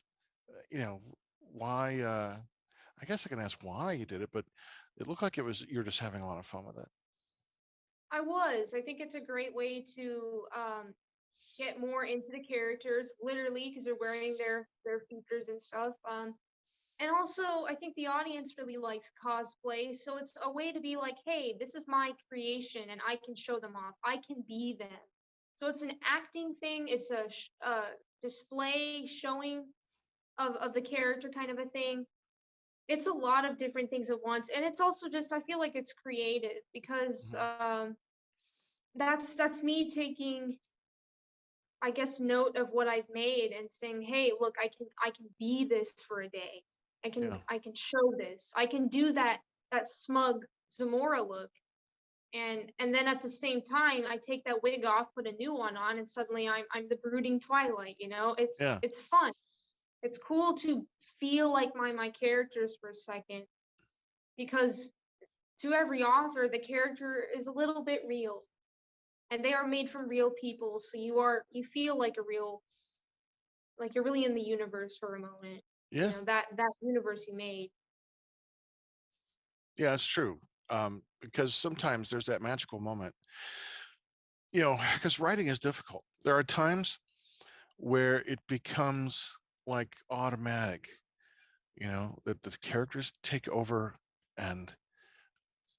you know, why, I guess I can ask why you did it, but it looked like you're just having a lot of fun with it. I was. I think it's a great way to get more into the characters, literally, because they're wearing their features and stuff. And also, I think the audience really likes cosplay, so it's a way to be like, hey, this is my creation, and I can show them off. I can be them. So it's an acting thing. It's a display showing of the character kind of a thing. It's a lot of different things at once, and it's also just I feel like it's creative because Mhm. that's me taking I guess note of what I've made and saying, "Hey, look, I can be this for a day. Yeah, I can show this. I can do that smug Zamora look." And then at the same time, I take that wig off, put a new one on, and suddenly I'm the brooding Twilight, you know? yeah, It's fun. It's cool to feel like my characters for a second because to every author, the character is a little bit real and they are made from real people, so you feel like you're really in the universe for a moment. yeah, That universe you made. yeah. It's true. Because sometimes there's that magical moment. Because writing is difficult. There are times where it becomes like automatic. That the characters take over, and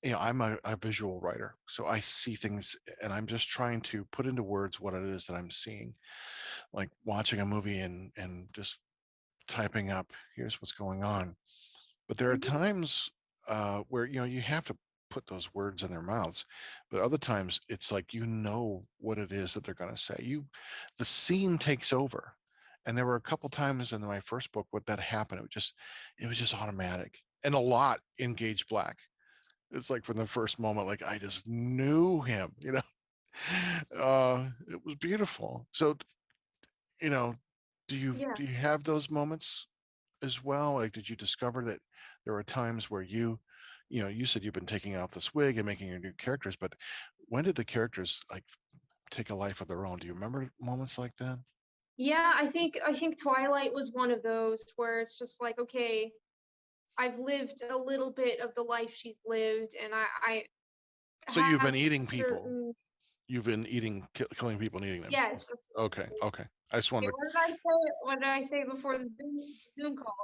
I'm a visual writer, so I see things, and I'm just trying to put into words what it is that I'm seeing, like watching a movie and just typing up, here's what's going on. But there are Mhm. times where you have to put those words in their mouths, but other times it's like what it is that they're going to say. The scene takes over, and there were a couple times in my first book what that happened. It was just automatic, and a lot in Gage Black. It's like from the first moment, like I just knew him. It was beautiful. So you know, Yeah. do you have those moments as well? Like, did you discover that there were times where you said you've been taking off this wig and making your new characters, but when did the characters like take a life of their own? Do you remember moments like that? Yeah, I think Twilight was one of those where it's just like, okay, I've lived a little bit of the life she's lived, and I So you've have been eating people. certain You've been killing people and eating them. yes. Okay. Okay. I just Okay, wanted what did I say? What did I say before the Zoom call?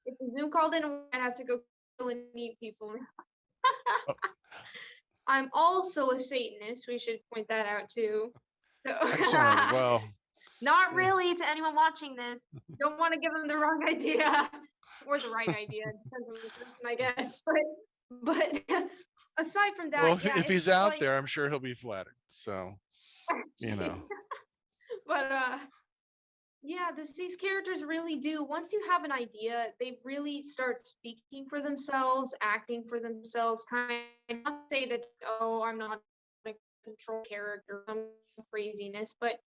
If the Zoom call didn't work, I have to go kill and eat people. to. I'm also a Satanist. We should point that out too. So, Excellent. Well, not yeah. really to anyone watching this. Don't want to give them the wrong idea or the right idea. Depends on the person, I guess. But aside from that, Well, yeah, if it's he's just out like, there, I'm sure he'll be flattered. So, you know. but yeah, these characters really do. Once you have an idea, they really start speaking for themselves, acting for themselves. Kind of not to say that, oh, I'm not a control character, some craziness, but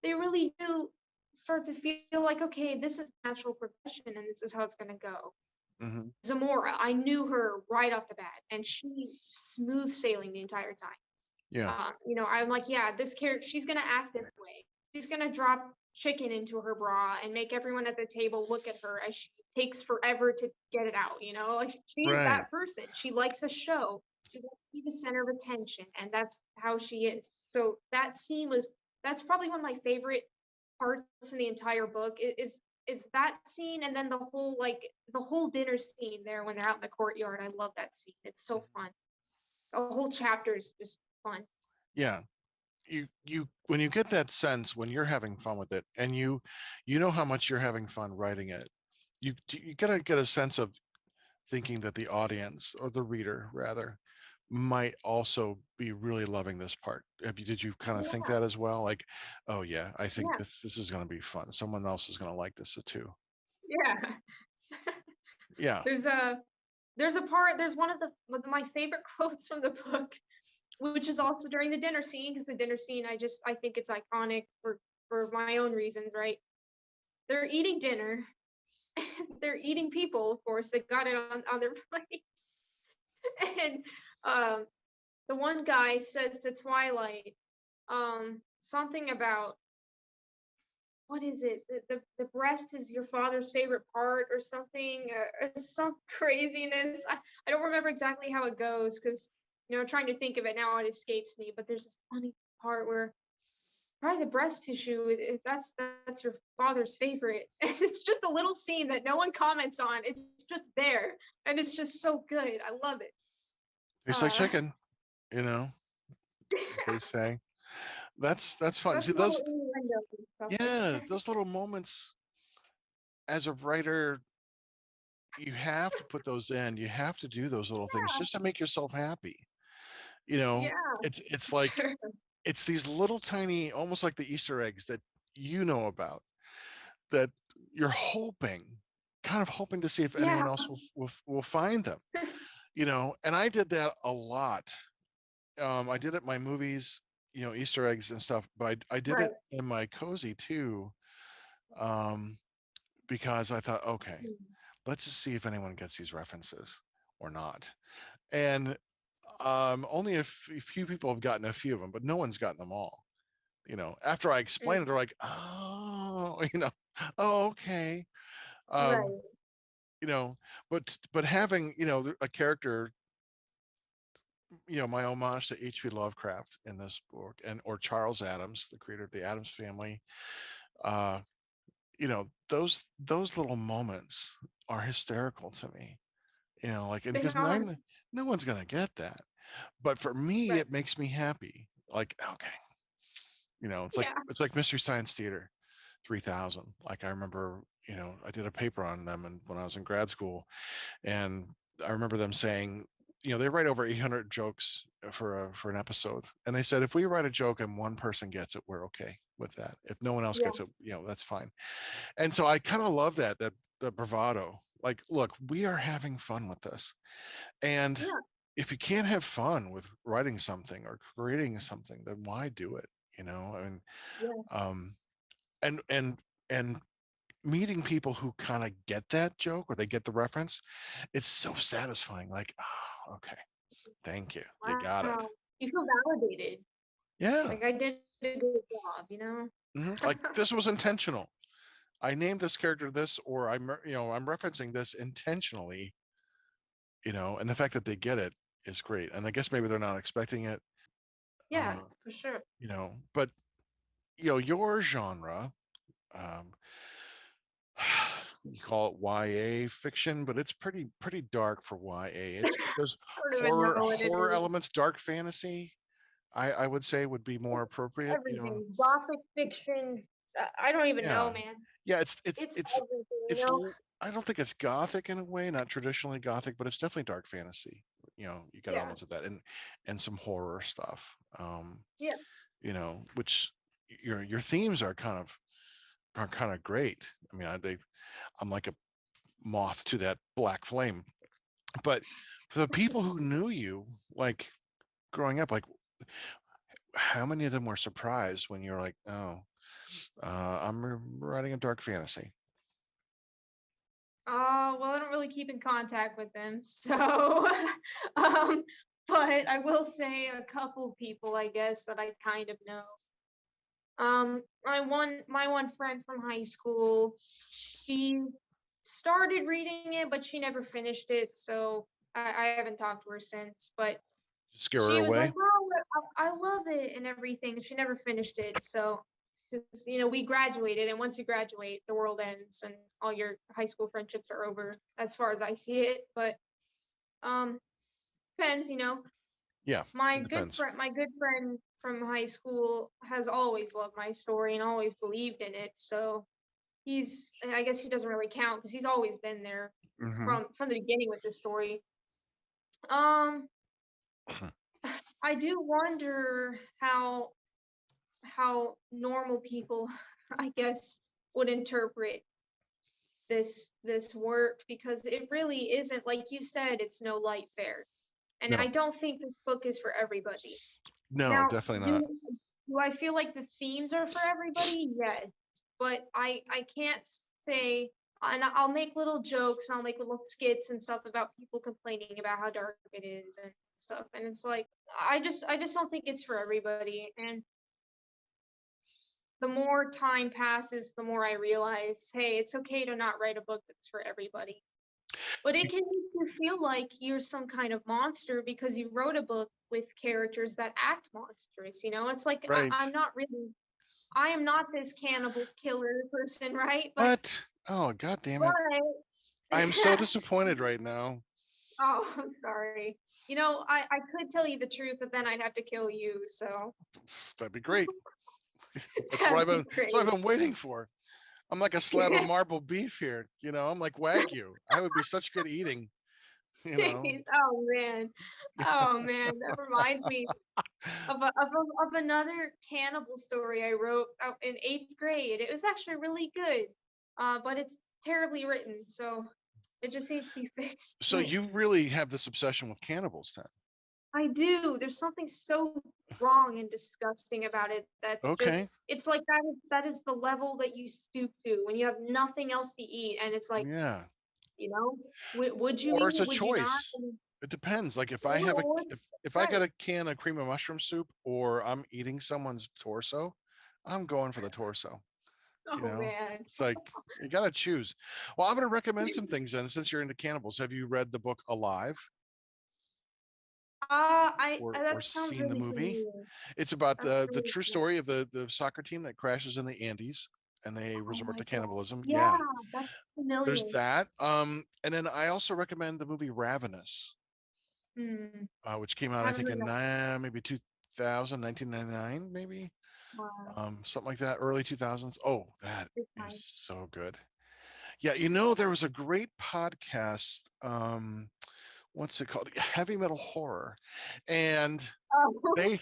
they really do start to feel like, okay, this is natural progression, and this is how it's going to go. Hmm. Zamora, I knew her right off the bat, and she smooth sailing the entire time. Yeah. I'm like, yeah, this character, she's gonna act this way. She's gonna drop chicken into her bra and make everyone at the table look at her as she takes forever to get it out. Like she is Right. that person. She likes a show. She likes to be the center of attention, and that's how she is. So that's probably one of my favorite parts in the entire book. Is that scene, and then the whole dinner scene there when they're out in the courtyard. I love that scene. It's so fun. The whole chapter is just fun. Yeah. You when you get that sense when you're having fun with it, and you know how much you're having fun writing it, you gotta get a sense of thinking that the audience, or the reader rather, might also be really loving this part. Did you kind of think Yeah, that as well? Like, oh yeah, I think yeah, this is going to be fun. Someone else is going to like this too. yeah. Yeah. There's a there's one of my favorite quotes from the book, which is also during the dinner scene, because the dinner scene I think it's iconic for my own reasons, right? They're eating dinner. They're eating people, of course. They got it on their plates. And um the one guy says to Twilight, something about what is it? The breast is your father's favorite part or something, or some craziness. I don't remember exactly how it goes because trying to think of it now, it escapes me. But there's this funny part where probably the breast tissue, that's your father's favorite. And it's just a little scene that no one comments on. It's just there, and it's just so good. I love it. Tastes like Uh, chicken, you know, as they say. That's fun. that's See a little those, innuendo and stuff like yeah, that. those little moments as a writer, you have to put those in. You have to do those little things just to make yourself happy. You know, Yeah, it's like sure. it's these little tiny, almost like the Easter eggs that you know about, that you're hoping, kind of hoping to see if Yeah, anyone else will find them. And I did that a lot. I did it in my movies, Easter eggs and stuff, but I did right. it in my cozy too, um, because I thought, okay, let's just see if anyone gets these references or not. And only a few people have gotten a few of them, but no one's gotten them all. After I explain it, they're like, oh, oh, okay. Um, Right. you know, but having, a character, my homage to H.P. Lovecraft in this book, and or Charles Adams, the creator of the Adams Family, uh, those little moments are hysterical to me. Like, and They because are. no one's gonna get that, but for me, Right. it makes me happy. Like, okay, it's like Yeah. Mystery Science Theater 3000. Like, I remember, I did a paper on them, and when I was in grad school, and I remember them saying, they write over 800 jokes for an episode, and they said if we write a joke and one person gets it, we're okay with that. If no one else Yeah. gets it, that's fine. And so I kind of love that bravado. Like, look, we are having fun with this, and Yeah. if you can't have fun with writing something or creating something, then why do it? I mean, Yeah. um, and and meeting people who kind of get that joke, or they get the reference, it's so satisfying. Like, oh, okay, thank you, you got it. Wow. You feel validated. Yeah. Like I did a good job. Like, this was intentional. I named this character this, or I'm referencing this intentionally, and the fact that they get it is great. And I guess maybe they're not expecting it, Yeah, uh, for sure. but your genre, um, you call it YA fiction, but it's pretty dark for YA. There's I don't even horror know what it horror is. elements, dark fantasy. I would say would be more appropriate. Everything. Gothic fiction. I don't even know, Yeah, man. yeah. It's it's It's it's everything, you it's. know? I don't think it's gothic in a way, not traditionally gothic, but it's definitely dark fantasy. You got Yeah. elements of that, and some horror stuff. Um, Yeah. which your themes are kind of great. I mean, I'm like a moth to that black flame. But for the people who knew you, like growing up, like how many of them were surprised when you're like, oh, I'm writing a dark fantasy? Well, I don't really keep in contact with them, so um, but I will say a couple people, I guess, that I kind of know. My one friend from high school, she started reading it, but she never finished it, so I haven't talked to her since. But Just scare her she was like, away. "Oh, I love it and everything." She never finished it, so because we graduated, and once you graduate, the world ends, and all your high school friendships are over, as far as I see it. But um, depends, Yeah, my it good depends. friend, my good friend from high school has always loved my story and always believed in it. So I guess he doesn't really count because he's always been there Hmm. from the beginning with this story. Um, I do wonder how normal people, I guess, would interpret this work, because it really isn't, like you said, it's no light fare, and I No, don't think this book is for everybody. no, Now, definitely not. do I feel like the themes are for everybody? Yes, but I can't say, and I'll make little jokes and I'll make little skits and stuff about people complaining about how dark it is and stuff, and it's like I just don't think it's for everybody. And the more time passes, the more I realize, hey, it's okay to not write a book that's for everybody. But it can make you feel like you're some kind of monster because you wrote a book with characters that act monstrous. It's like Right. I am not this cannibal killer person, right? But What? Oh, god damn it. but I am so disappointed right now. oh, I'm sorry. I could tell you the truth, but then I'd have to kill you. So That'd be great. That's what that'd I've be been great. that's what I've been waiting for. I'm like a slab of marble beef here. I'm like Wagyu. I would be such good eating, you know. Jeez. Oh man, that reminds me of another cannibal story I wrote in eighth grade. It was actually really good, but it's terribly written, so it just needs to be fixed. So But you really have this obsession with cannibals then? I do. There's something so wrong and disgusting about it. That's just. Okay. It's like that is the level that you stoop to when you have nothing else to eat, and it's like, Yeah. you know, would you Or eat it's it? a Would you not? choice. It depends. Like if I have a Or if I right. get a can of cream of mushroom soup or I'm eating someone's torso, I'm going for the torso. You Oh know, man. it's like you got to choose. Well, I'm going to recommend some things then, since you're into cannibals. Have you read the book Alive or That sounds seen the really movie? familiar. It's about That's the really true cool. story of the soccer team that crashes in the Andes and they Oh resort my to god. cannibalism. Yeah, Yeah, that's there's familiar. that. And then I also recommend the movie Ravenous, Hmm. which came out I Haven't think heard in that. maybe 2000, 1999, maybe Wow. something like that, early 2000s. Oh, that Good is time. so good. Yeah, there was a great podcast. What's it called? Heavy Metal Horror, and Oh. they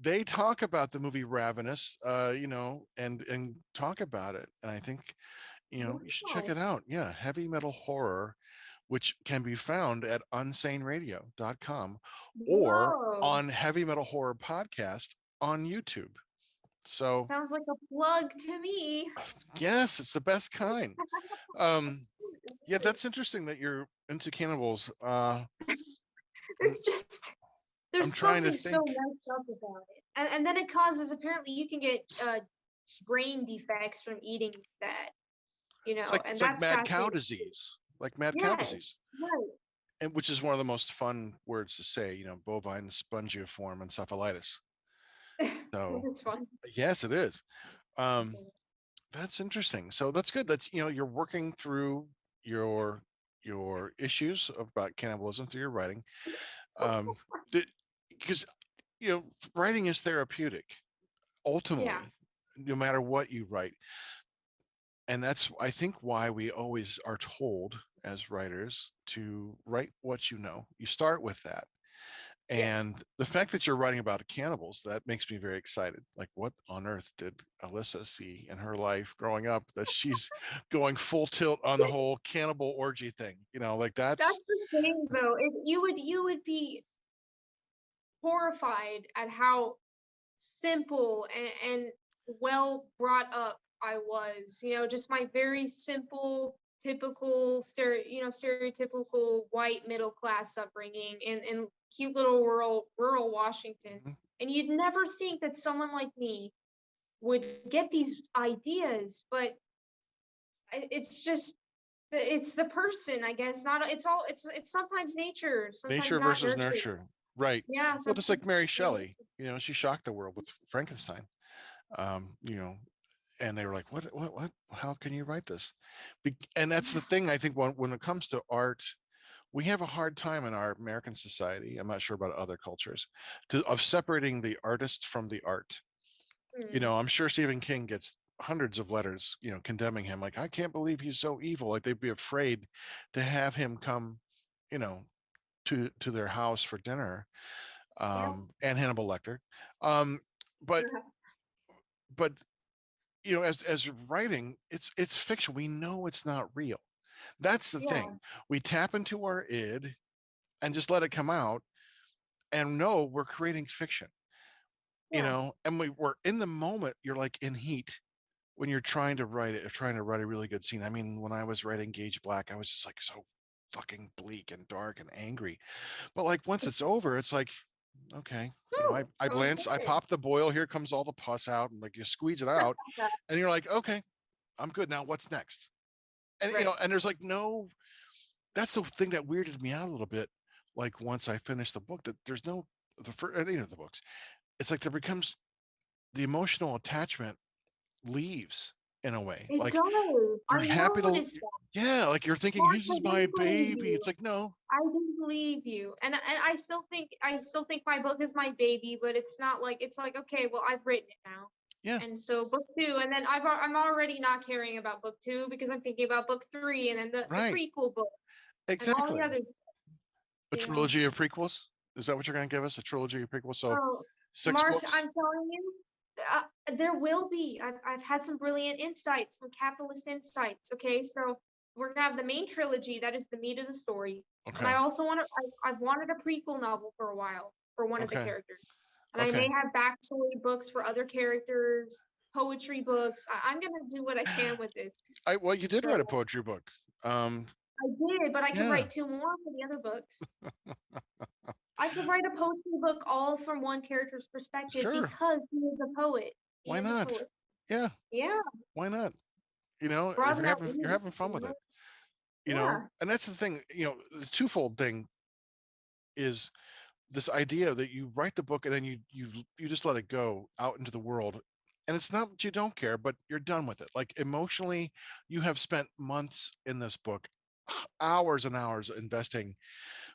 they talk about the movie Ravenous, and talk about it. And I think you should check Wow. it out. Yeah, Heavy Metal Horror, which can be found at unsaneradio.com or Whoa. on Heavy Metal Horror Podcast on YouTube. So Sounds like a plug to me. yes, it's the best kind. Um, yeah, that's interesting that you're into cannibals. I'm, It's just I'm there's trying to something so think. messed up about it. And then it causes, apparently you can get brain defects from eating that, It's like and it's like that's mad got cow things. disease, like mad cow disease. Yes, right. and which is one of the most fun words to say, bovine spongiform encephalitis. That So is fun. yes, it is. Um, that's interesting. So that's good. That's you're working through your your issues about cannibalism through your writing. Um, because writing is therapeutic Yeah. ultimately, no matter what you write. And that's, I think, why we always are told as writers to write what you know. You start with that. Yeah. And the fact that you're writing about cannibals, that makes me very excited. Like, what on earth did Alyssa see in her life growing up that she's going full tilt on the whole cannibal orgy thing? Like That's that's the thing, though. You would be horrified at how simple and well brought up I was. Just my very simple, typical, stereotypical white middle class upbringing in cute little rural Washington. Mhm. And you'd never think that someone like me would get these ideas, but it's just it's the person, I guess. Not it's all it's sometimes nature, sometimes Nature not versus nurture. nurture. Right. Yeah, Well, just like sometimes. Mary Shelley, she shocked the world with Frankenstein. Um, you know, and they were like, what, how can you write this? And that's the thing. I think when it comes to art, we have a hard time in our American society. I'm not sure about other cultures, of separating the artist from the art. Mm, I'm sure Stephen King gets hundreds of letters, condemning him. Like, I can't believe he's so evil. Like, they'd be afraid to have him come, you know, to their house for dinner. yeah. And Hannibal Lecter. Um, but but as writing, it's fiction. We know it's not real. That's the Yeah. thing. We tap into our id and just let it come out, and know we're creating fiction. Yeah. And we're in the moment. You're like in heat when you're trying to write it, or trying to write a really good scene. I mean, when I was writing Gage Black, I was just like so fucking bleak and dark and angry. But like once it's over, it's like, okay, Whew, I that was glance, I good. pop the boil, here comes all the pus out, and like you squeeze it out, and you're like, okay, I'm good now. What's next? And Right. and there's like no, that's the thing that weirded me out a little bit. Like once I finished the book, that there's no the first any of the books. It's like there becomes the emotional attachment leaves in a way. It Like does. you're I happy to, noticed that. yeah, like you're thinking Mark, this I is my didn't believe baby. you. It's like no, I didn't believe you. And I still think my book is my baby, but it's like okay, well I've written it now. yeah, And so book two, and then I'm already not caring about book two because I'm thinking about book three and then the right, prequel book and all the exactly. other, A you know. trilogy of prequels. Is that what you're going to give us? A trilogy of prequels? So Oh, 6 Mark, books. I'm telling you, there will be. I've had some brilliant insights, some capitalist insights. Okay, so we're gonna have the main trilogy. That is the meat of the story. And I Okay, also want to. I've wanted a prequel novel for a while for one of the okay, characters, and I may okay. have backstory books for other characters, poetry books. I'm gonna do what I can with this. I Well, you did So write a poetry book. I did, but I could Yeah, write two more for the other books. I could write a poetry book all from one character's perspective sure. because he is a poet. He Why is a not? poet. Yeah, Yeah, why not? If broaden that you're reach, having fun with it, Yeah, and that's the thing. The twofold thing is this idea that you write the book and then you just let it go out into the world, and it's not that you don't care, but you're done with it. Like emotionally, you have spent months in this book, hours and hours investing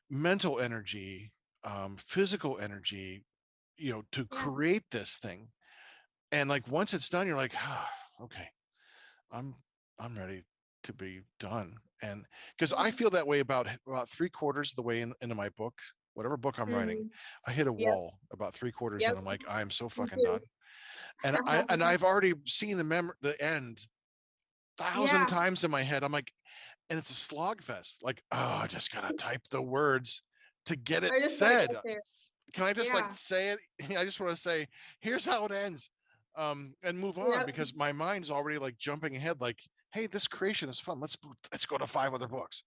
mental energy, physical energy, to yeah, create this thing. And like once it's done, you're like, okay, I'm I'm ready to be done. And because yeah. I feel that way about 3/4 of the way into my book, whatever book I'm writing, Mhm. I hit a Yep, wall about 3/4 yep, and I'm like, I'm so me fucking too. done. And I've already seen the end 1,000 Yeah, times in my head. I'm like, and it's a slog fest. Like, oh, I just gotta type the words to get it I just gotta said. get there. Can I just like Yeah, say it? I just want to say, here's how it ends, and move on, yep, because my mind's already like jumping ahead. Like, hey, this creation is fun. Let's go to 5 other books.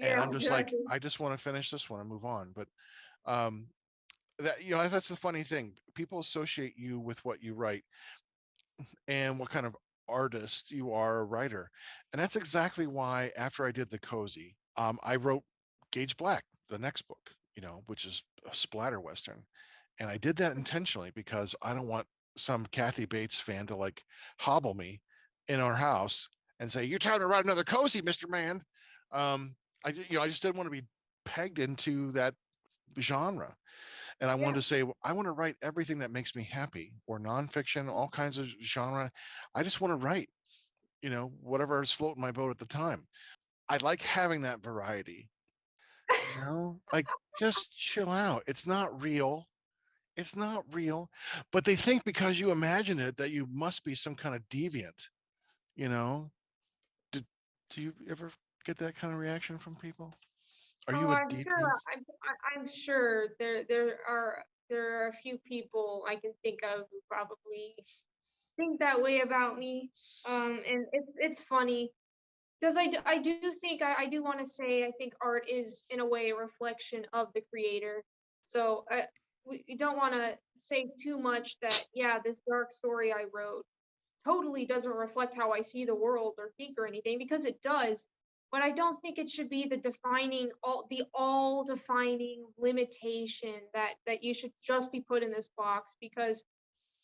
And yeah, I'm just like, exactly. I just want to finish this one and move on. But um, that's the funny thing. People associate you with what you write and what kind of artist you are, a writer. And that's exactly why after I did the cozy, I wrote Gage Black, the next book, which is a splatter western. And I did that intentionally because I don't want some Kathy Bates fan to like hobble me in our house and say, "You're trying to write another cozy, Mr. Man." I just didn't want to be pegged into that genre. And I wanted Yeah. to say, I want to write everything that makes me happy, or nonfiction, all kinds of genre. I just want to write, whatever is floating my boat at the time. I like having that variety, like just chill out. It's not real. It's not real. But they think because you imagine it that you must be some kind of deviant, you know? Do, do you ever get that kind of reaction from people? Are Oh, you a I'm sure. deviant? I'm sure there are a few people I can think of who probably think that way about me. And it's funny because I do think I do want to say I think art is in a way a reflection of the creator. So we don't want to say too much that yeah, this dark story I wrote totally doesn't reflect how I see the world or think or anything because it does. But I don't think it should be the all defining limitation that you should just be put in this box because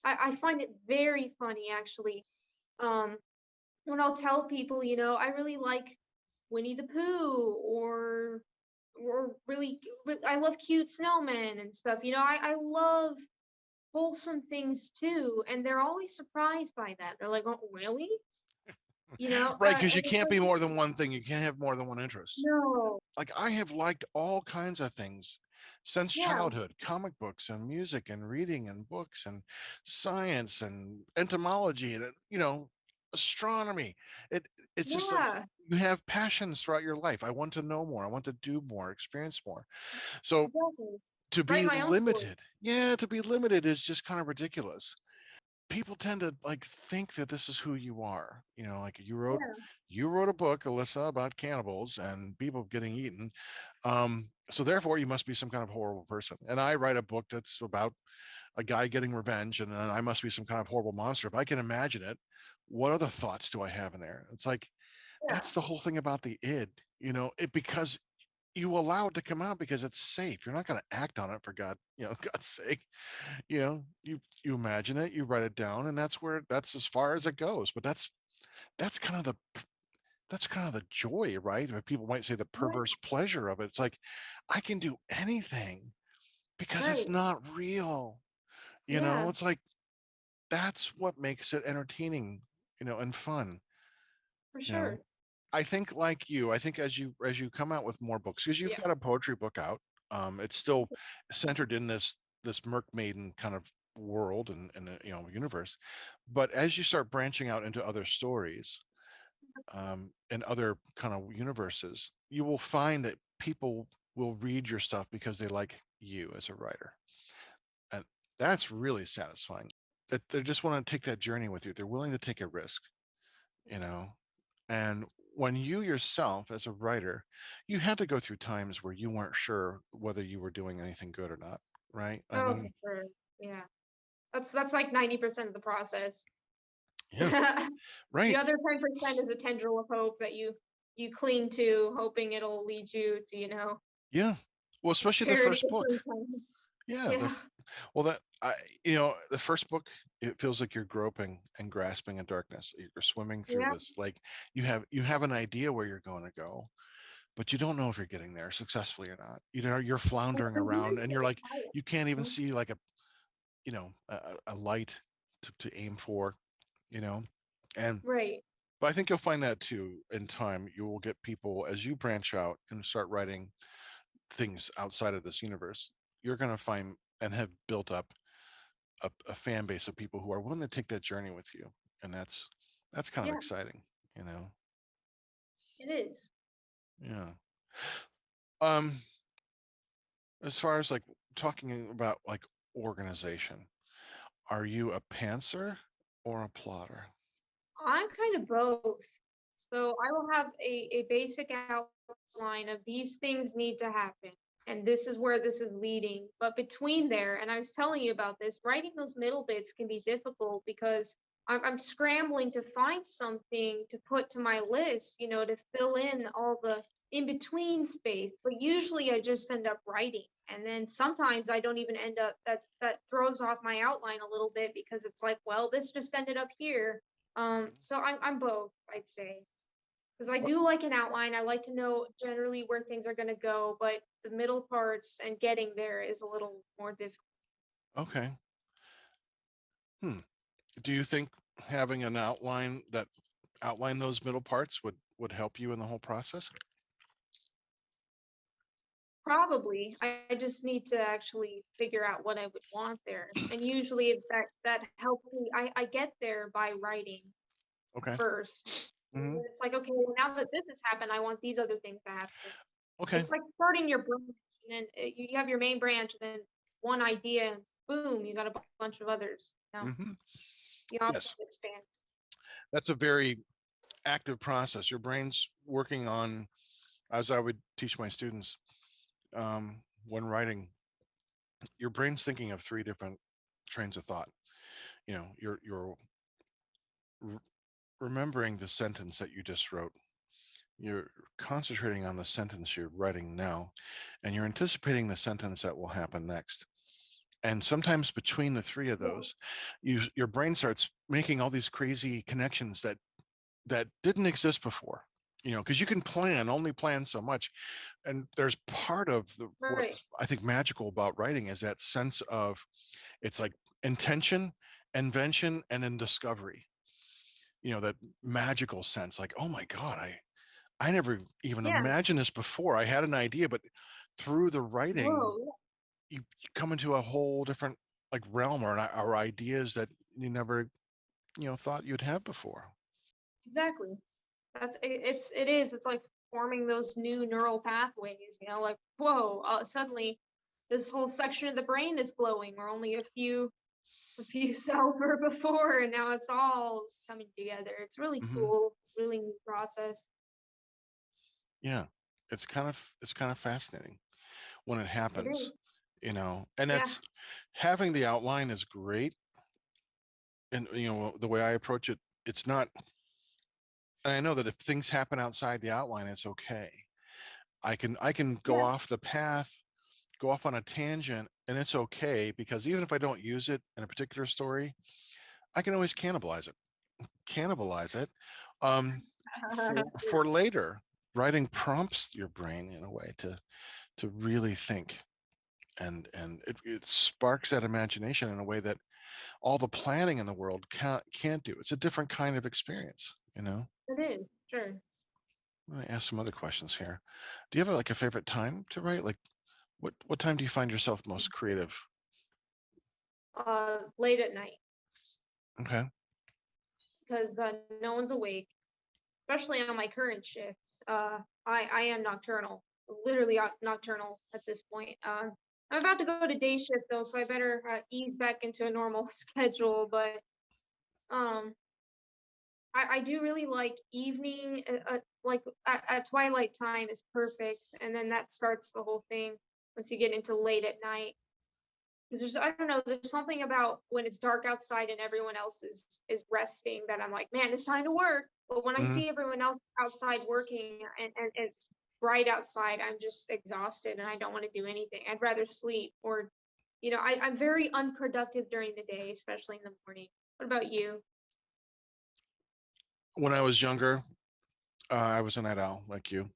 I find it very funny actually. Um, when I'll tell people, I really like Winnie the Pooh or I love cute snowmen and stuff. I love wholesome things too, and they're always surprised by that. They're like, "Oh, really?" Right, because you And it's can't like, be more than one thing. You can't have more than one interest. no, Like I have liked all kinds of things since yeah, childhood, comic books and music and reading and books and science and entomology and astronomy. it it's just like yeah, you have passions throughout your life. I want to know more, I want to do more, experience more. So exactly. to Write be my own story. limited, yeah, to be limited is just kind of ridiculous. People tend to like think that this is who you are. Like Yeah, you wrote a book, Alyssa, about cannibals and people getting eaten. So therefore you must be some kind of horrible person. And I write a book that's about a guy getting revenge, and then I must be some kind of horrible monster. If I can imagine it, what other thoughts do I have in there? It's like yeah, that's the whole thing about the id, because you allow it to come out because it's safe. You're not going to act on it for God's sake. You imagine it, you write it down, and that's as far as it goes. But that's kind of the joy, right? Or people might say the right, perverse pleasure of it. It's like I can do anything because it's right, not real. yeah, It's like that's what makes it entertaining, and fun. for You know, sure. I think like you, I think as you come out with more books, because you've Yeah, got a poetry book out, it's still centered in this Myrk Maiden kind of world and universe. But as you start branching out into other stories, and other kind of universes, you will find that people will read your stuff because they like you as a writer. And that's really satisfying. That they just want to take that journey with you. They're willing to take a risk, you know. And when you yourself, as a writer, you had to go through times where you weren't sure whether you were doing anything good or not, right? I oh, for mean, sure. Yeah, that's like 90% of the process. yeah, The right, other 10% is a tendril of hope that you cling to, hoping it'll lead you to, yeah. Well, especially the parody first of book. some kind. Yeah, Yeah, well, the first book, it feels like you're groping and grasping in darkness. You're swimming through yeah. this, like you have an idea where you're going to go, but you don't know if you're getting there successfully or not. You're floundering I'm very around, and you're like, excited. you can't even see like a light to aim for, you know. And Right. but I think you'll find that too in time. You will get people as you branch out and start writing things outside of this universe. You're going to find and have built up a fan base of people who are willing to take that journey with you, and that's kind of Yeah, exciting, you know. it is. Yeah. um as far as like talking about like organization, are you a pantser or a plotter? I'm kind of both. So I will have a basic outline of these things need to happen, and this is where this is leading. But between there, and I was telling you about this, writing those middle bits can be difficult because I'm scrambling to find something to put to my list, to fill in all in between space, but usually I just end up writing. And then sometimes I don't even end up, that throws off my outline a little bit because it's like, well, this just ended up here. So I'm both, I'd say. Because I What? do like an outline. I like to know generally where things are going to go, but the middle parts and getting there is a little more difficult. Okay. Hmm. Do you think having an outline that outline those middle parts would help you in the whole process? Probably. I just need to actually figure out what I would want there. And usually that helps me. I get there by writing Okay. first. And Hmm. then it's like, okay, well, now that this has happened, I want these other things to happen. Okay. It's like starting your branch, and then you have your main branch, and then one idea, and boom, you got a bunch of others. Hmm. You have to Yes, expand. that's a very active process. Your brain's working on, as I would teach my students when writing, your brain's thinking of three different trains of thought. You're r- remembering the sentence that you just wrote. You're concentrating on the sentence you're writing now, and you're anticipating the sentence that will happen next. And sometimes between the three of Yeah, those, your brain starts making all these crazy connections that didn't exist before. Because you can only plan so much, and there's part of what right. I think magical about writing is that sense of it's like intention, invention, and then discovery. That magical sense, like, oh my god, I never even Yeah. imagined this before. I had an idea, but through the writing, Whoa. Yeah, you come into a whole different like realm or ideas that you never thought you'd have before. exactly. It is. It's like forming those new neural pathways. Like whoa. Suddenly, this whole section of the brain is glowing. Where only a few cells were before, and now it's all coming together. It's really Hmm. cool. It's a really neat process. Yeah, it's kind of fascinating when it It happens, is. and Yeah. that's having the outline is great. And the way I approach it, it's not. And I know that if things happen outside the outline, it's okay. I can go Yeah. off the path, go off on a tangent, and it's okay because even if I don't use it in a particular story, I can always cannibalize it um, for later. Writing prompts your brain in a way to really think, and it sparks that imagination in a way that all the planning in the world can't do. It's a different kind of experience. It is. Sure. I'm going to ask some other questions here. Do you have like a favorite time to write? Like what time do you find yourself most creative? Late at night Okay. because no one's awake, especially on my current shift. I am nocturnal, literally nocturnal at this point. I'm about to go to day shift though, so I better ease back into a normal schedule. But um, I do really like evening, like at twilight time is perfect, and then that starts the whole thing once you get into late at night. Because I don't know, there's something about when it's dark outside and everyone else is resting that I'm like, man, it's time to work. But when I Hmm. see everyone else outside working and it's bright outside, I'm just exhausted and I don't want to do anything. I'd rather sleep or, I'm very unproductive during the day, especially in the morning. What about you? When I was younger, I was a night owl like you,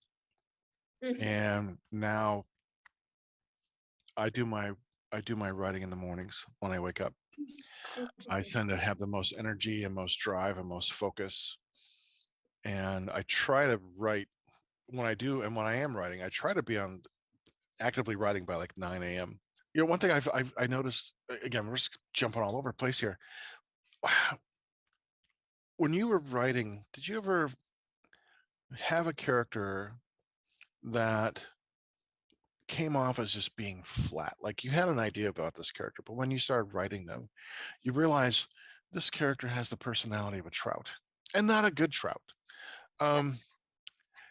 Mhm. and now I do my I do my writing in the mornings when I wake up. I Interesting. tend to have the most energy and most drive and most focus, and I try to write when I do and when I am writing. I try to be on actively writing by like 9 a.m. One thing I noticed again, we're just jumping all over the place here. When you were writing, did you ever have a character that came off as just being flat? Like you had an idea about this character, but when you started writing them, you realize this character has the personality of a trout and not a good trout. Um,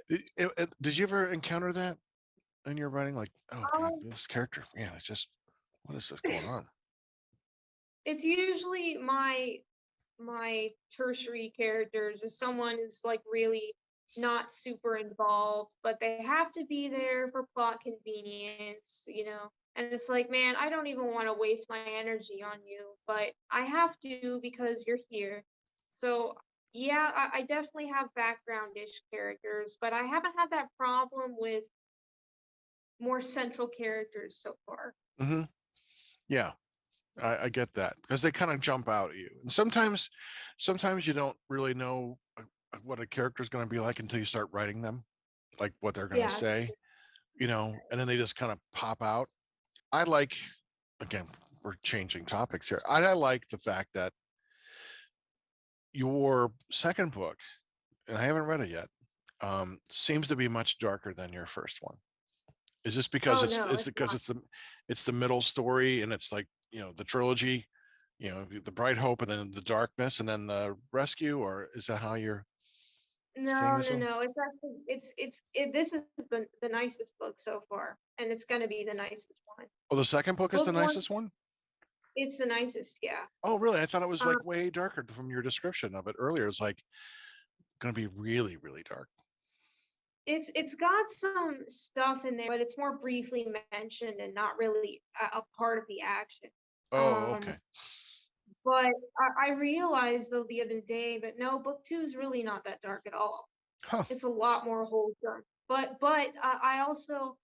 did you ever encounter that in your writing? Like, oh God, Um, this character, man, it's just, what is this going on? it's usually my tertiary characters or someone who's like really. not super involved, but they have to be there for plot convenience. And it's like, man, I don't even want to waste my energy on you, but I have to because you're here. So, yeah, I definitely have background-ish characters, but I haven't had that problem with more central characters so far. Hmm. Yeah, I get that because they kind of jump out at you, and sometimes you don't really know what a character is going to be like until you start writing them, like what they're going to Yeah, it's say, and then they just kind of pop out. I like, again, we're changing topics here. I like the fact that your second book, and I haven't read it yet, seems to be much darker than your first one. Is this because oh it's no, it's it's because it's the middle story and it's like the trilogy, the bright hope and then the darkness and then the rescue, or is that how you're seeing no, this no, one? no. It's actually this is the nicest book so far, and it's gonna be the nicest one. Oh, the second book is Book the one, nicest one. it's the nicest, yeah. Oh, really? I thought it was Um, like way darker from your description of it earlier. It's like going to be really, really dark. it's got some stuff in there, but it's more briefly mentioned and not really a part of the action. Oh, Um, okay. but I realized though the other day that no, book two is really not that dark at all. Huh. It's a lot more wholesome. But I also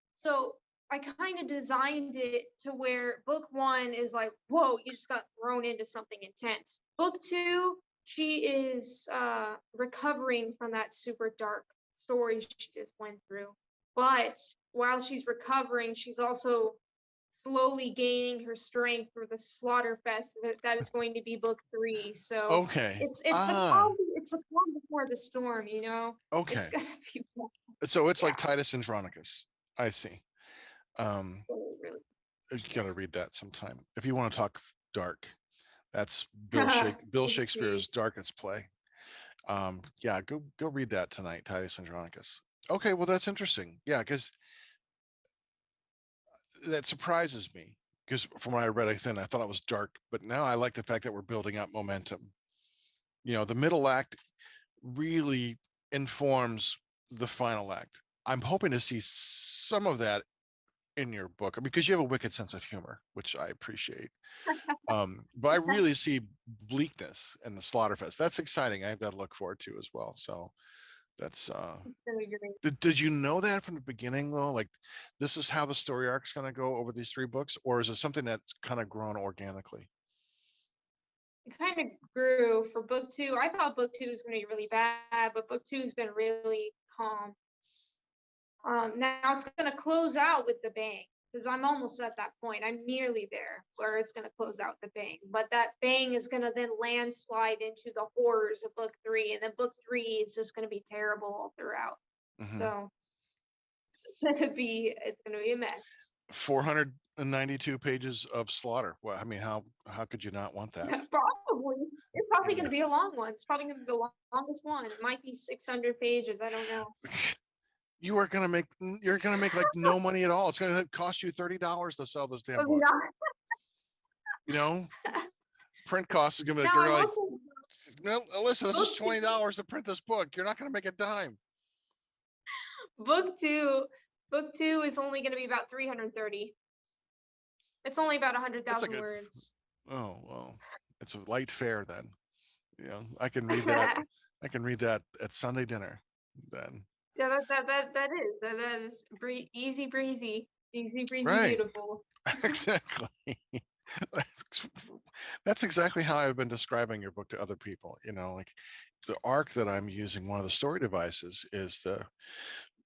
I kind of designed it to where book one is like, whoa, you just got thrown into something intense. Book two, she is recovering from that super dark story she just went through. But while she's recovering, she's also slowly gaining her strength for the slaughter fest that is going to be book three. So Okay. it's the Ah, calm it's the calm before the storm. It's okay. gonna be So it's yeah, like Titus Andronicus. I see. Um, really, really. you got to read that sometime if you want to talk dark. That's Bill Yes, Shakespeare's please. darkest play. Yeah, go read that tonight, Titus Andronicus. Okay, well that's interesting. Yeah, because that surprises me. Because from what I read, I thought it was dark, but now I like the fact that we're building up momentum. The middle act really informs the final act. I'm hoping to see some of that in your book because you have a wicked sense of humor, which I appreciate. But I really see bleakness in the Slaughterfest. That's exciting. I have that to look forward to as well. So that's It's gonna be great. did you know that from the beginning though? Like this is how the story arc's gonna go over these three books, or is it something that's kind of grown organically? It kind of grew for book two. I thought book two was gonna be really bad, but book two's been really calm. Now it's gonna close out with the bang because I'm almost at that point. I'm nearly there where it's gonna close out the bang, but that bang is gonna then landslide into the horrors of book three, and then book three is just gonna be terrible all throughout. Hmm. So it's gonna be a mess. 492 pages of slaughter. Well, I mean, how could you not want that? Probably it's probably Yeah. gonna be a long one. It's probably gonna be the longest one. It might be 600 pages. I don't know. You're gonna make like no money at all. It's gonna cost you $30 to sell this damn But book. not You know, print costs is gonna be like now. you're I'm gonna like, also no, Alyssa, this is book two. $20 to print this book. You're not gonna make a dime. Book two. Book two is only gonna be about 330. It's only about It's like 100,000 a words. oh well, it's a light fare then. I can read that. Yeah, I can read that at Sunday dinner. Then that is easy breezy, right, beautiful. exactly. That's that's exactly how I've been describing your book to other people. Like the arc that I'm using, one of the story devices is the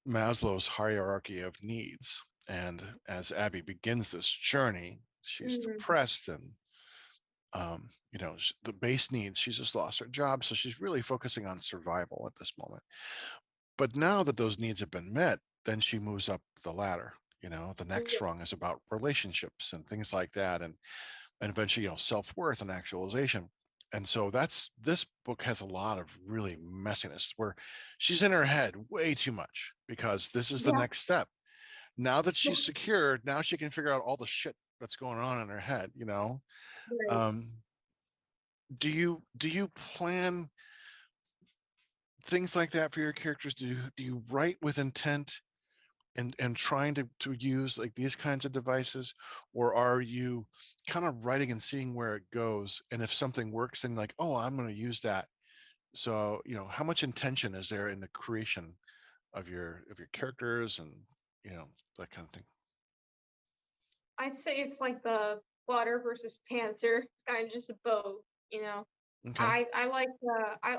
Maslow's hierarchy of needs. And as Abby begins this journey, she's Mm, depressed and the base needs. She's just lost her job, so she's really focusing on survival at this moment. But now that those needs have been met, then she moves up the ladder. The next yeah, rung is about relationships and things like that, and eventually, self-worth and actualization. And so that's this book has a lot of really messiness where she's in her head way too much because this is the yeah, next step. Now that she's secure, now she can figure out all the shit that's going on in her head. right. Um, do you plan things like that for your characters? Do you write with intent and trying to use like these kinds of devices, or are you kind of writing and seeing where it goes, and if something works then like, oh, I'm going to use that? So how much intention is there in the creation of your characters and that kind of thing? I'd say it's like the plotter versus pantser. It's kind of just a both, you know. Okay. I like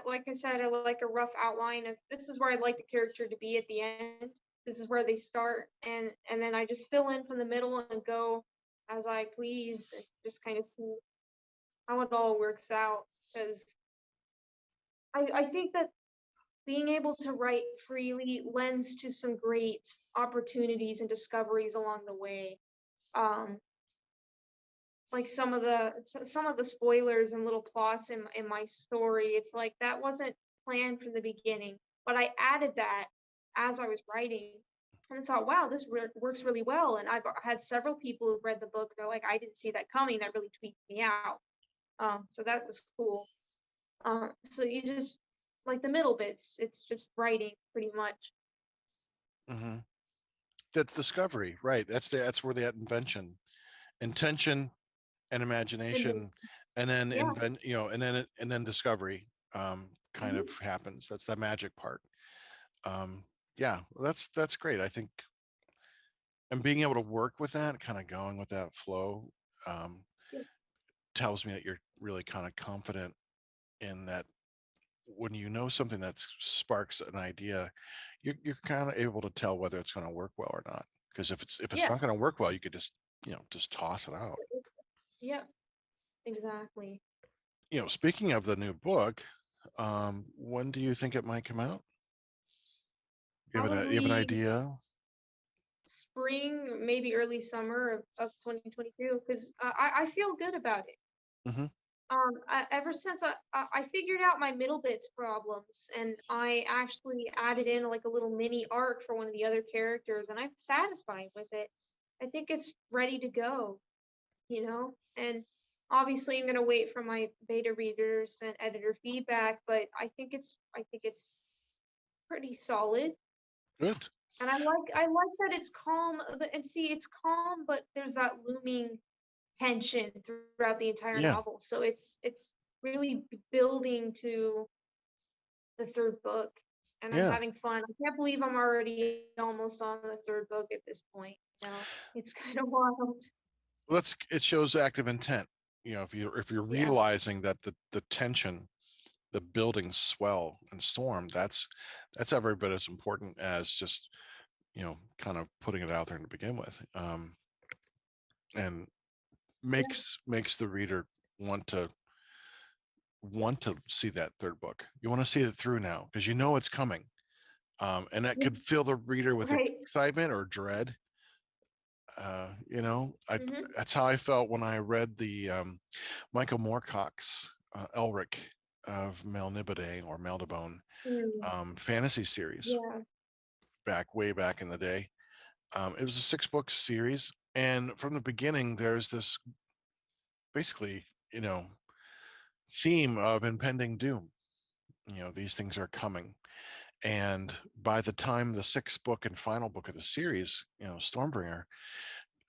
like I said, I like a rough outline of this is where I'd like the character to be at the end. This is where they start, and then I just fill in from the middle and go as I please, and just kind of see how it all works out. Because I think that being able to write freely lends to some great opportunities and discoveries along the way. Um, like some of the spoilers and little plots in my story, it's like that wasn't planned from the beginning, but I added that as I was writing, and I thought, wow, this works really well. And I've had several people who've read the book, they're like, I didn't see that coming, that really tweaked me out. So that was cool. So you just like the middle bits, it's just writing pretty much. Hmm. That's discovery, right? That's where that invention, intention, and And then, imagination, and then yeah. and then discovery kind of Mhm. happens. That's the magic part. um yeah, well, that's great, I think. And being able to work with that, kind of going with that flow, um Yeah. tells me that you're really kind of confident in that. When something that sparks an idea, you're kind of able to tell whether it's going to work well or not. Because if it's Yeah. not going to work well, you could just toss it out. Yeah. Exactly. Speaking of the new book, when do you think it might come out? You have an Probably idea? spring, maybe early summer of 2022, because I feel good about it. Hmm. Ever since I figured out my middle bits problems, and I actually added in like a little mini arc for one of the other characters, and I'm satisfied with it. I think it's ready to go, you know? And obviously I'm gonna wait for my beta readers and editor feedback, but I think it's pretty solid. Good. And I like that it's calm, and see, it's calm, but there's that looming tension throughout the entire Yeah. novel. So it's really building to the third book, and I'm Yeah. having fun. I can't believe I'm already almost on the third book at this point. It's kind of wild. It shows active intent. If you're Yeah, realizing that the tension, the building swell and storm, that's every bit as important as just kind of putting it out there to begin with. And yeah, makes the reader want to want to see that third book. You want to see it through now because it's coming. And that yeah, could fill the reader with right. excitement or dread. Hmm. That's how I felt when I read the Michael Moorcock's Elric of Melniboné or Meldabone Mm, fantasy series yeah, way back in the day. It was a 6-book series, and from the beginning, there's this basically, theme of impending doom. These things are coming. And by the time the 6th book and final book of the series, Stormbringer,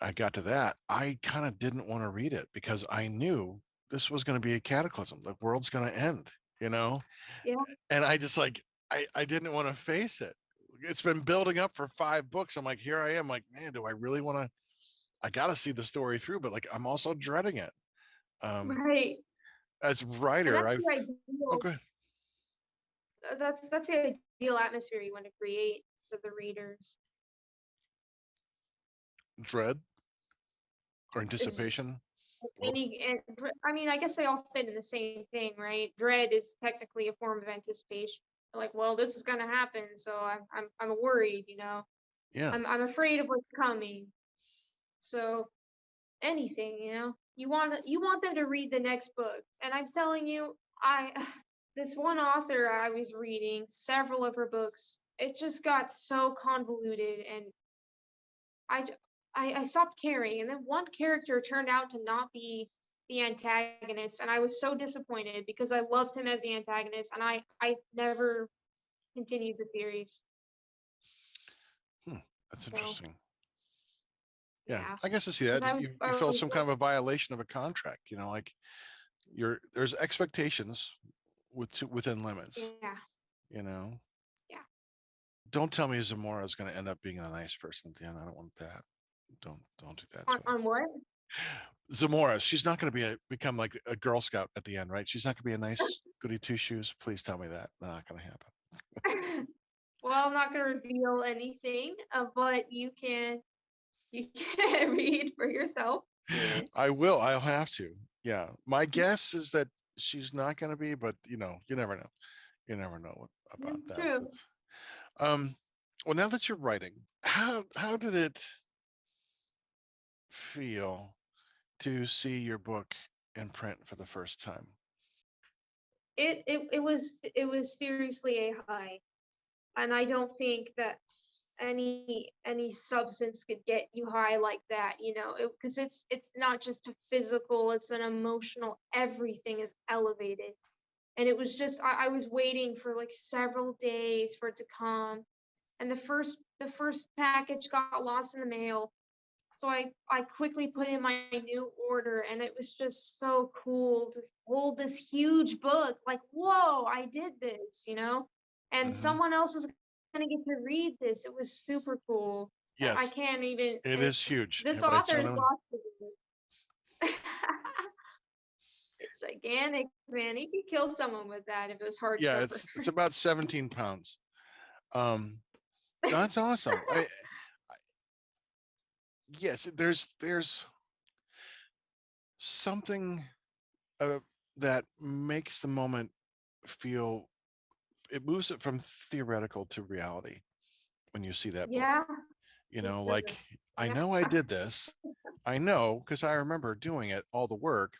I got to that, I kind of didn't want to read it because I knew this was going to be a cataclysm. The world's going to end, you know? yeah, And I just like, I didn't want to face it. It's been building up for 5 books. I'm like, here I am, like, man, do I really want to? I got to see the story through, but like, I'm also dreading it. Um, right. as a And writer, that's I've, the oh, ideal. good. That's the ideal atmosphere you want to create for the readers. Dread or Is anticipation, both. any and I mean, I guess they all fit in the same thing, right? Dread is technically a form of anticipation. Like, well, this is gonna happen, so I'm worried, you know. Yeah. I'm afraid of what's coming. So anything, you know, you want them to read the next book, and I'm telling you, I this one author I was reading several of her books. It just got so convoluted, and I, j- I stopped caring. And then one character turned out to not be the antagonist, and I was so disappointed because I loved him as the antagonist, and I never. continue the series. Hmm, that's So interesting. Yeah, yeah, I guess I see because that. You feel some kind of a violation of a contract. Like there's expectations within limits. yeah, You know, yeah. don't tell me Zamora is going to end up being a nice person at the end. I don't want that. Don't do that to On us. what? Zamora, she's not going to become like a Girl Scout at the end, right? She's not going to be a nice goody two shoes. Please tell me that. Not going to happen. Well, I'm not gonna reveal anything, but you can read for yourself. Yeah, I will. I'll have to. Yeah. My guess is that she's not going to be, but you never know. You never know about it's that. true. Um, well, now that you're writing, how did it feel to see your book in print for the first time? It was seriously a high, and I don't think that any substance could get you high like that. Because it's not just a physical; it's an emotional. Everything is elevated, and it was just I was waiting for like several days for it to come, and the first package got lost in the mail. So I quickly put in my new order, and it was just so cool to hold this huge book. Like, whoa, I did this. And Hmm. someone else is gonna get to read this. It was super cool. I Yes, can't even. it is huge. This But author is lost. It's gigantic, man. He could kill someone with that if it was yeah, hardcover. it's about 17 pounds. Um, that's awesome. Yes, there's something uh, that makes the moment feel. It moves it from theoretical to reality when you see that book. Yeah, it Like does. I Yeah. know I did this. I know because I remember doing it, all the work,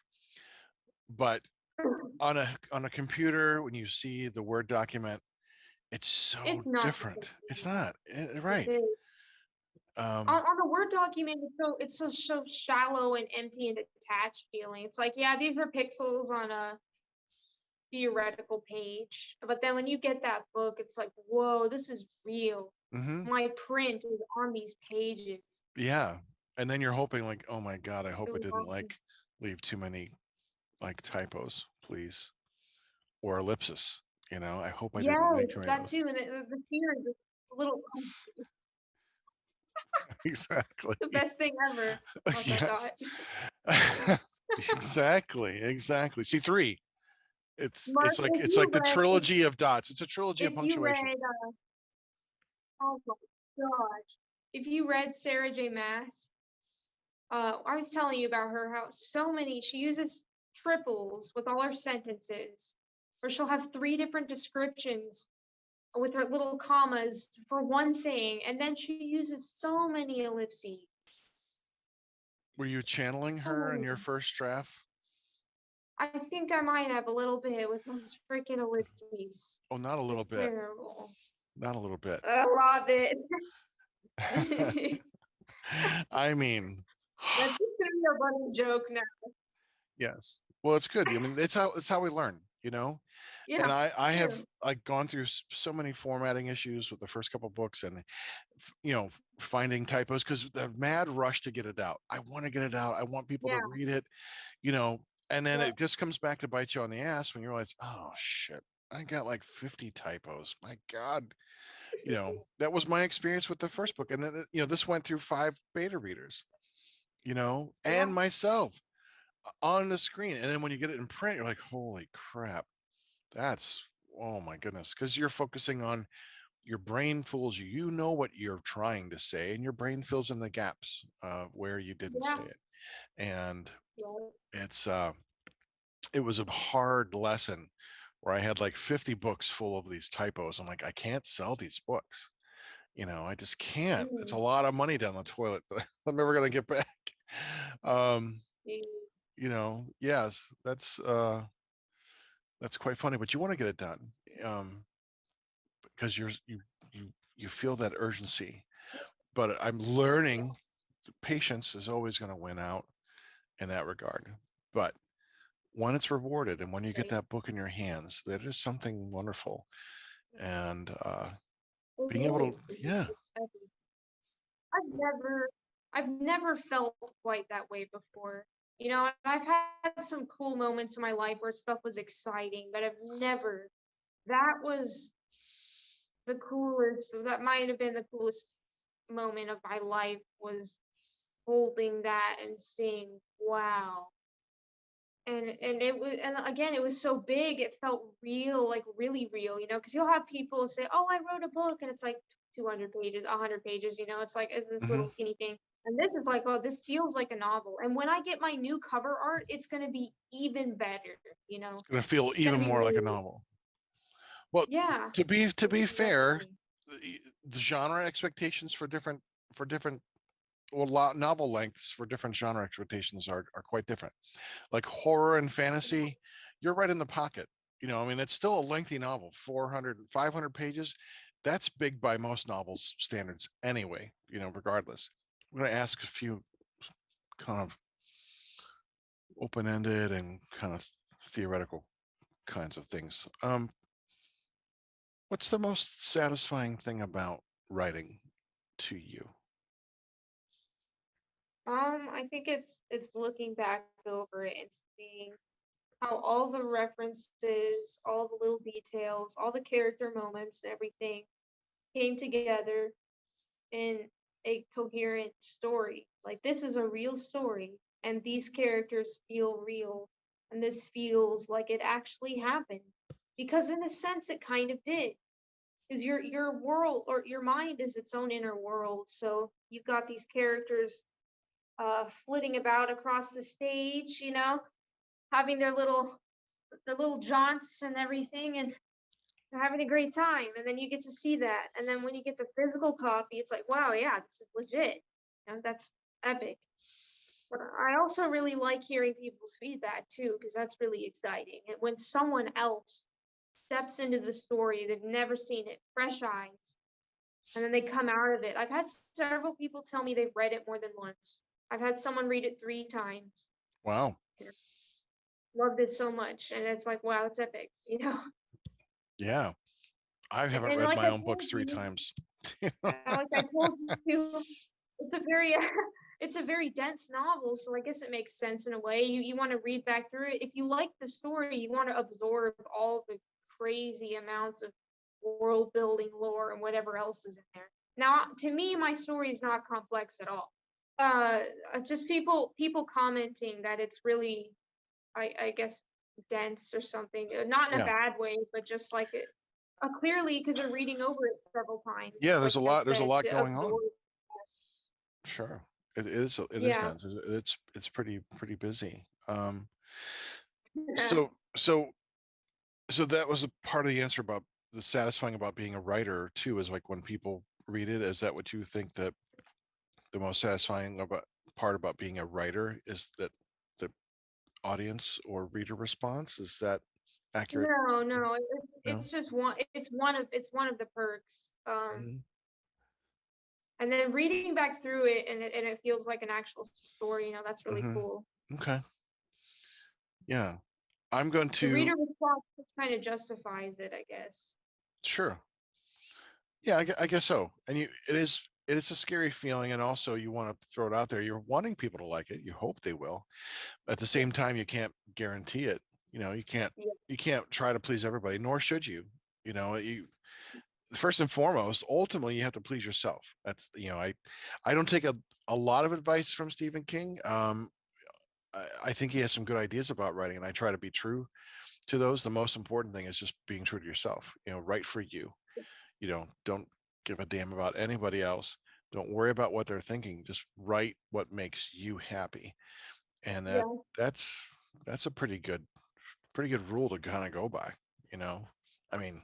but on a computer when you see the Word document, it's so It's not the different. same. It's not It right. is. Um, On the Word document, it's so shallow and empty and detached feeling. It's like, yeah, these are pixels on a theoretical page. But then when you get that book, it's like, whoa, this is real. hmm My print is on these pages. yeah, and then you're hoping like, oh my god, I It hope I was didn't awesome. like leave too many like typos, please, or ellipsis. I hope I didn't make too Yes, many of that those. too. And the fear is a little Exactly. the best thing ever. Plus I Yes. thought. Exactly. See, three. It's Mark, like if it's you like the read trilogy of dots. It's a trilogy of if you punctuation. read oh my gosh. If you read Sarah J. Maas, I was telling you about her, how she uses triples with all her sentences, or she'll have three different descriptions with her little commas for one thing, and then she uses so many ellipses. Were you channeling So her in many. your first draft? I think I might have a little bit with those freaking ellipses. Oh, not a They're little bit. terrible. Not a little bit. I love it. I mean, That's just gonna be a running joke now. yes. Well, it's good. I mean, it's how we learn. Yeah, And I have true. like gone through so many formatting issues with the first couple books, and you know finding typos because the mad rush to get it out. I want to get it out. I want people to Yeah, read it. you know and then yeah, it just comes back to bite you on the ass when you realize, oh shit, I got like 50 typos. My god. That was my experience with the first book, and then this went through 5 beta readers, yeah. and myself on the screen. And then when you get it in print, you're like, holy crap, that's, oh my goodness, because you're focusing on, your brain fools you. You know what you're trying to say, and your brain fills in the gaps where you didn't Yeah, say it. And yeah. it's it was a hard lesson where I had like 50 books full of these typos. I'm like, I can't sell these books. I just can't. It's a Mm, lot of money down the toilet that I'm never gonna get back. Um, mm, yes, that's quite funny, but you want to get it done. Um, because you feel that urgency. But I'm learning patience is always going to win out in that regard. But when it's rewarded and when you get right. that book in your hands, that is something wonderful. and It being able to, is for sure. yeah. I've never I've never felt quite that way before. You know, and I've had some cool moments in my life where stuff was exciting, but I've never that was the coolest that might have been the coolest moment of my life was holding that and seeing, wow. And it was, and again, it was so big, it felt real, like really real, you know, because you'll have people say, "Oh, I wrote a book," and it's like 200 pages, 100 pages, you know, it's this Hmm. little skinny thing. And this is like, oh, this feels like a novel. And when I get my new cover art, it's gonna be even better, you know. It's going to feel It's gonna even be more like really, a novel. Well, yeah, to be fair, exactly. the genre expectations for different well, novel lengths for different genre expectations are quite different. Like horror and fantasy, you're right in the pocket. I mean, it's still a lengthy novel, 400, 500 pages. That's big by most novels standards anyway, regardless. I'm going to ask a few kind of open-ended and kind of theoretical kinds of things. What's the most satisfying thing about writing to you? I think it's looking back over it and seeing how all the references, all the little details, all the character moments and everything came together in a coherent story. Like this is a real story and these characters feel real and this feels like it actually happened. Because in a sense it kind of did. Because your world or your mind is its own inner world. So you've got these characters flitting about across the stage, you know, having their little jaunts and everything, and they're having a great time. And then you get to see that. And then when you get the physical copy, it's like, wow, yeah, this is legit. You know, that's epic. But I also really like hearing people's feedback too, because that's really exciting. And when someone else steps into the story, they've never seen it, fresh eyes, and then they come out of it. I've had several people tell me they've read it more than once. I've had someone read it 3 times. Wow. Loved it so much, and it's like, wow, it's epic, you know. Yeah. I And, haven't and read like my I own books told three you, times. like I told you, it's a very it's a very dense novel, so I guess it makes sense in a way. You want to read back through it. If you like the story, you want to absorb all the crazy amounts of world building lore and whatever else is in there. Now, to me, my story is not complex at all. Uh, just people commenting that it's really, I guess, dense or something. Not in a Yeah. bad way, but just like it, clearly because they're reading over it several times, Yeah, like there's a I lot there's a said, lot to going on. absorb. Sure. It is Yeah. dense. It's pretty busy. So so so that was a part of the answer about the satisfying about being a writer too, is like when people read it. Is that what you think that the most satisfying about part about being a writer is that the audience or reader response? Is that accurate? No, no, No? it's just it's one of the perks. Mhm. And then reading back through it and it feels like an actual story, you know, that's really Mhm. cool. Okay. Yeah. I'm going The reader to response just kind of justifies it, I guess. sure. Yeah, I guess so. And it is a scary feeling, and also you want to throw it out there. You're wanting people to like it. You hope they will. At the Yeah, same time, you can't guarantee it. You can't yeah, you can't try to please everybody, nor should you. You first and foremost, ultimately you have to please yourself. That's I don't take a lot of advice from Stephen King. I think he has some good ideas about writing, and I try to be true to those. The most important thing is just being true to yourself. Write for you. Don't give a damn about anybody else. Don't worry about what they're thinking. Just write what makes you happy. And yeah, that's that's a pretty good rule to kind of go by, you know. I mean,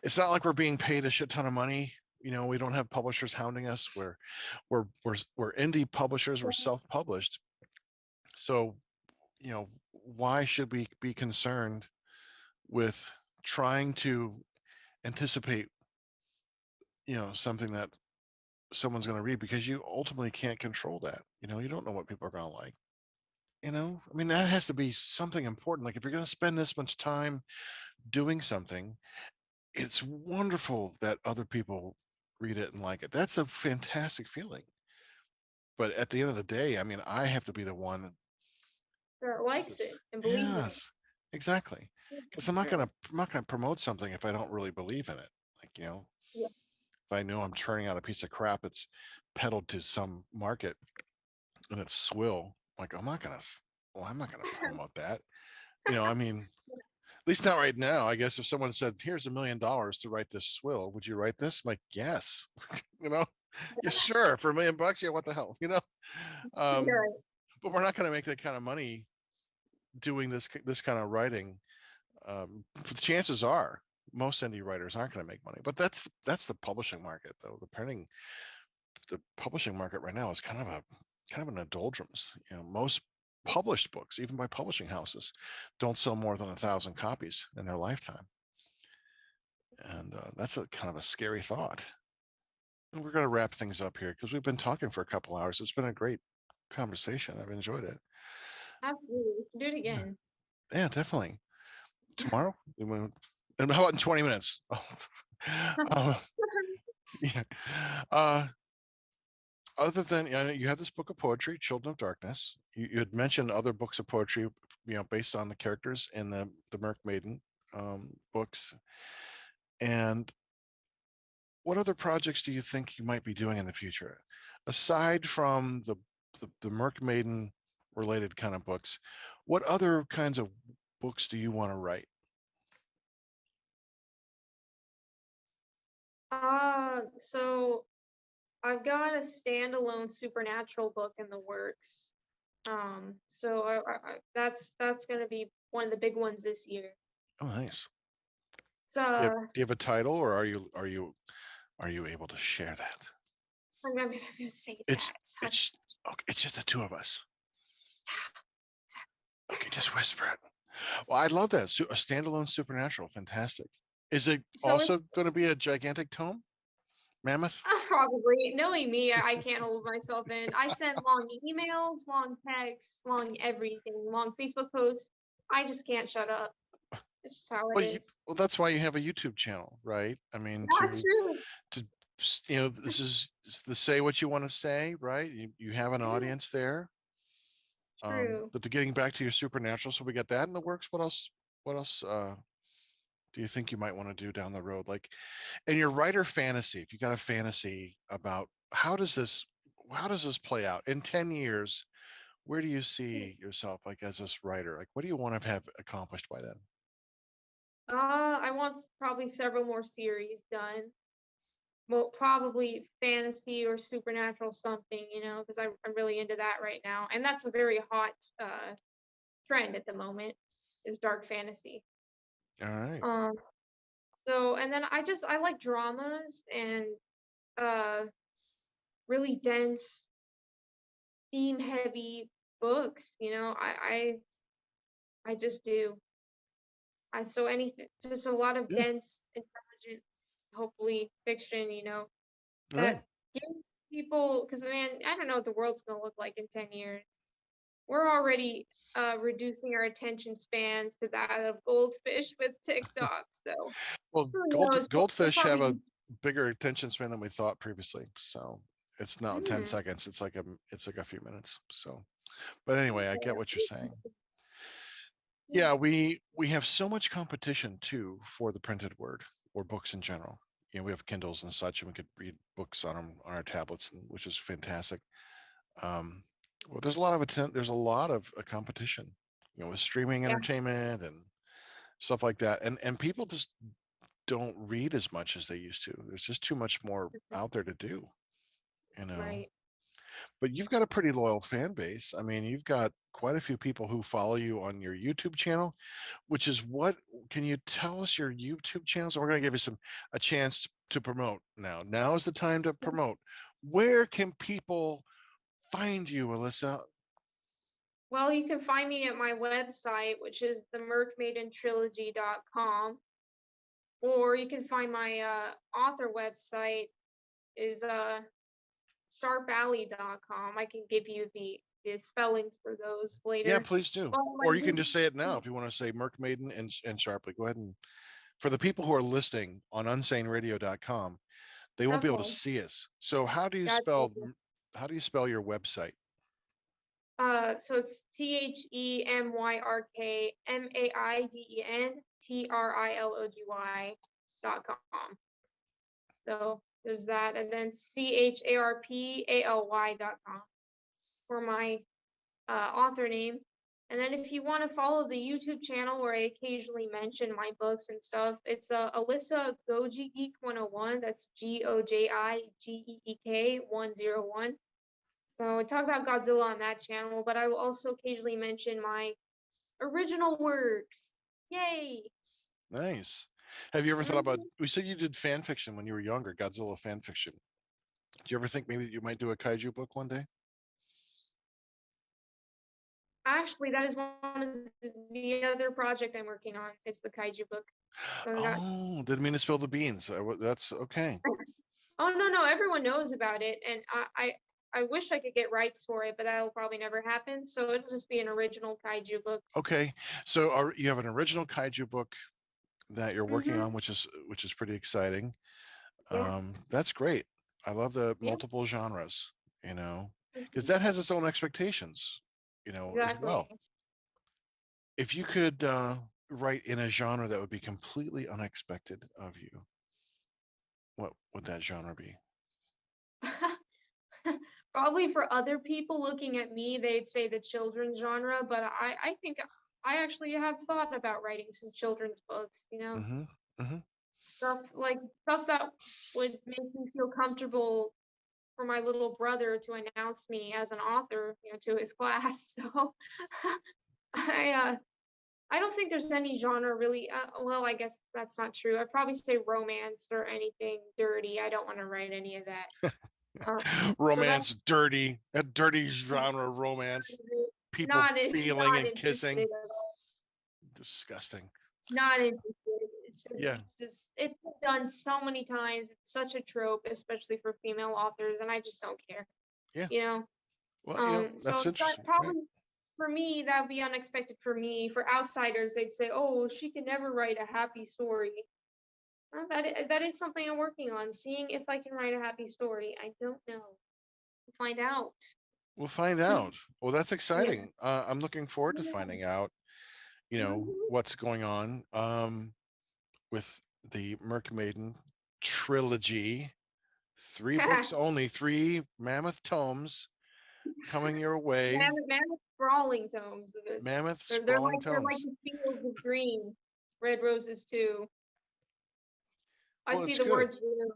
it's not like we're being paid a shit ton of money. We don't have publishers hounding us. We're indie publishers, we're self-published. So, why should we be concerned with trying to anticipate, something that someone's going to read, because you ultimately can't control that. You don't know what people are going to like. I mean, that has to be something important. Like if you're going to spend this much time doing something, it's wonderful that other people read it and like it. That's a fantastic feeling. But at the end of the day, I mean, I have to be the one that that likes says, it and believes in it. yes, exactly. Yeah, Because true. I'm not gonna promote something if I don't really believe in it. Like, Yeah. if I know I'm turning out a piece of crap that's peddled to some market and it's swill, like I'm not gonna promote that. I mean, at least not right now. I guess if someone said, "Here's $1 million to write this swill, would you write this?" I'm like, yes, you know, yeah, sure, for $1 million, yeah, what the hell, Um, Right. but we're not going to make that kind of money doing this kind of writing. The chances are most indie writers aren't going to make money, but that's the publishing market, though. The publishing market right now is kind of an doldrums. Most published books, even by publishing houses, don't sell more than 1,000 copies in their lifetime, and that's a kind of a scary thought. And we're going to wrap things up here because we've been talking for a couple hours. It's been a great conversation. I've enjoyed it. Absolutely. We should do it Yeah, again. yeah, definitely. Tomorrow, and how about in 20 minutes? uh, yeah. Uh, Other than you have this book of poetry, Children of Darkness. You had mentioned other books of poetry, based on the characters in the Myrk Maiden books. And what other projects do you think you might be doing in the future, aside from the Merck Maiden related kind of books? What other kinds of books do you want to write? So I've got a standalone supernatural book in the works. So that's gonna be one of the big ones this year. Oh, nice. So Do you have a title, or are you able to share that? I'm gonna say It's that. it's okay. It's just the two of us. Okay, just whisper it. Well, I love that. A standalone supernatural, fantastic. Is it So it's also going to be a gigantic tome, mammoth? probably knowing me, I can't hold myself in. I send long emails, long texts, long everything, long Facebook posts. I just can't shut up. It's just how it is. Well, that's why you have a YouTube channel, right? I mean, Not true. to this is to say what you want to say, right? You have an Yeah, audience there. it's true. But to getting back to your supernatural, so we got that in the works. What else? What else? Do you think you might want to do down the road? Like in your writer fantasy, if you got a fantasy about how does this play out in 10 years? Where do you see yourself, like, as this writer? Like, what do you want to have accomplished by then? I want probably several more series done. Well, probably fantasy or supernatural something, because I'm really into that right now. And that's a very hot trend at the moment is dark fantasy. All right. Um, and then I like dramas and uh really dense, theme heavy books, I just do. So anything, just a lot of Yeah. dense, intelligent, hopefully fiction, All right. that gives people, because man, I don't know what the world's gonna look like in 10 years. We're already reducing our attention spans to that of goldfish with TikTok. So Well, who knows? But we'll goldfish have a probably bigger attention span than we thought previously. So it's not 10 mm, seconds. It's like a few minutes. So, but anyway, I get what you're saying. okay. Yeah, we have so much competition too for the printed word or books in general. We have Kindles and such, and we could read books on them on our tablets, which is fantastic. Um, well, there's a lot of competition, with streaming Yeah. entertainment and stuff like that, and people just don't read as much as they used to. There's just too much more out there to do, you know. Right. But you've got a pretty loyal fan base. I mean, you've got quite a few people who follow you on your YouTube channel, which is what can you tell us your YouTube channel? So we're going to give you a chance to promote now. Now is the time to promote. Where can people find you, Alyssa? Well, you can find me at my website, which is the merkmaidentrilogy.com, or you can find my author website is sharpalley.com. I can give you the spellings for those Yeah, later. please do. Well, my Or you can just say it now YouTube, if you want to say Merck Maiden and Sharply. Go ahead and for the people who are listening on unsaneradio.com, they won't be able to Okay. see us. So Gotcha. how do you spell your website? So it's THEMYRKMAIDEN TRILOGY.com. So there's that, and then CHARPALY.com for my author name. And then if you want to follow the YouTube channel where I occasionally mention my books and stuff, it's Alyssa Goji Geek 101. That's GOJIGEEK 101. So I talk about Godzilla on that channel, but I will also occasionally mention my original works. Yay! Nice. Have you ever thought about? Mhm. We said you did fan fiction when you were younger, Godzilla fan fiction. Do you ever think maybe that you might do a kaiju book one day? Actually, that is one of the other project I'm working on. It's the kaiju book. So I got. Oh, didn't mean to spill the beans. That's okay. Oh no, no, everyone knows about it, and I wish I could get rights for it, but that'll probably never happen. So it'll just be an original kaiju book. Okay, so you have an original kaiju book that you're working Mm-hmm. on, which is pretty exciting. Yeah. That's great. I love the Yeah. multiple genres, you know, because Mhm. that has its own expectations, as Exactly. well. If you could write in a genre that would be completely unexpected of you, what would that genre be? Probably for other people looking at me, they'd say the children's genre, but I think I actually have thought about writing some children's books, Mm-hmm. Mm-hmm. stuff that would make me feel comfortable for my little brother to announce me as an author, to his class. So I I don't think there's any genre really. Well, I guess that's not true. I'd probably say romance or anything dirty. I don't want to write any of that. Um, so that's Romance, dirty, a dirty genre romance, people feeling not and interested kissing. at all. Disgusting. Not interested. Yeah. It's been done so many times. It's such a trope, especially for female authors, and I just don't care. Yeah. You know. Well, So that's that interesting, right? probably for me that would be unexpected for me. For outsiders, they'd say, "Oh, she can never write a happy story." That is something I'm working on, seeing if I can write a happy story. I don't know. We'll find out. We'll find out. Well, that's Yeah. exciting. I'm looking forward to Yeah. finding out, Mhm. what's going on with the Myrk Maiden trilogy. 3 books only, 3 mammoth tomes coming your way. Mammoth sprawling tomes. Mammoth They're sprawling like tomes. the fields of green. Red roses too. I Well, see it's the good. words blue.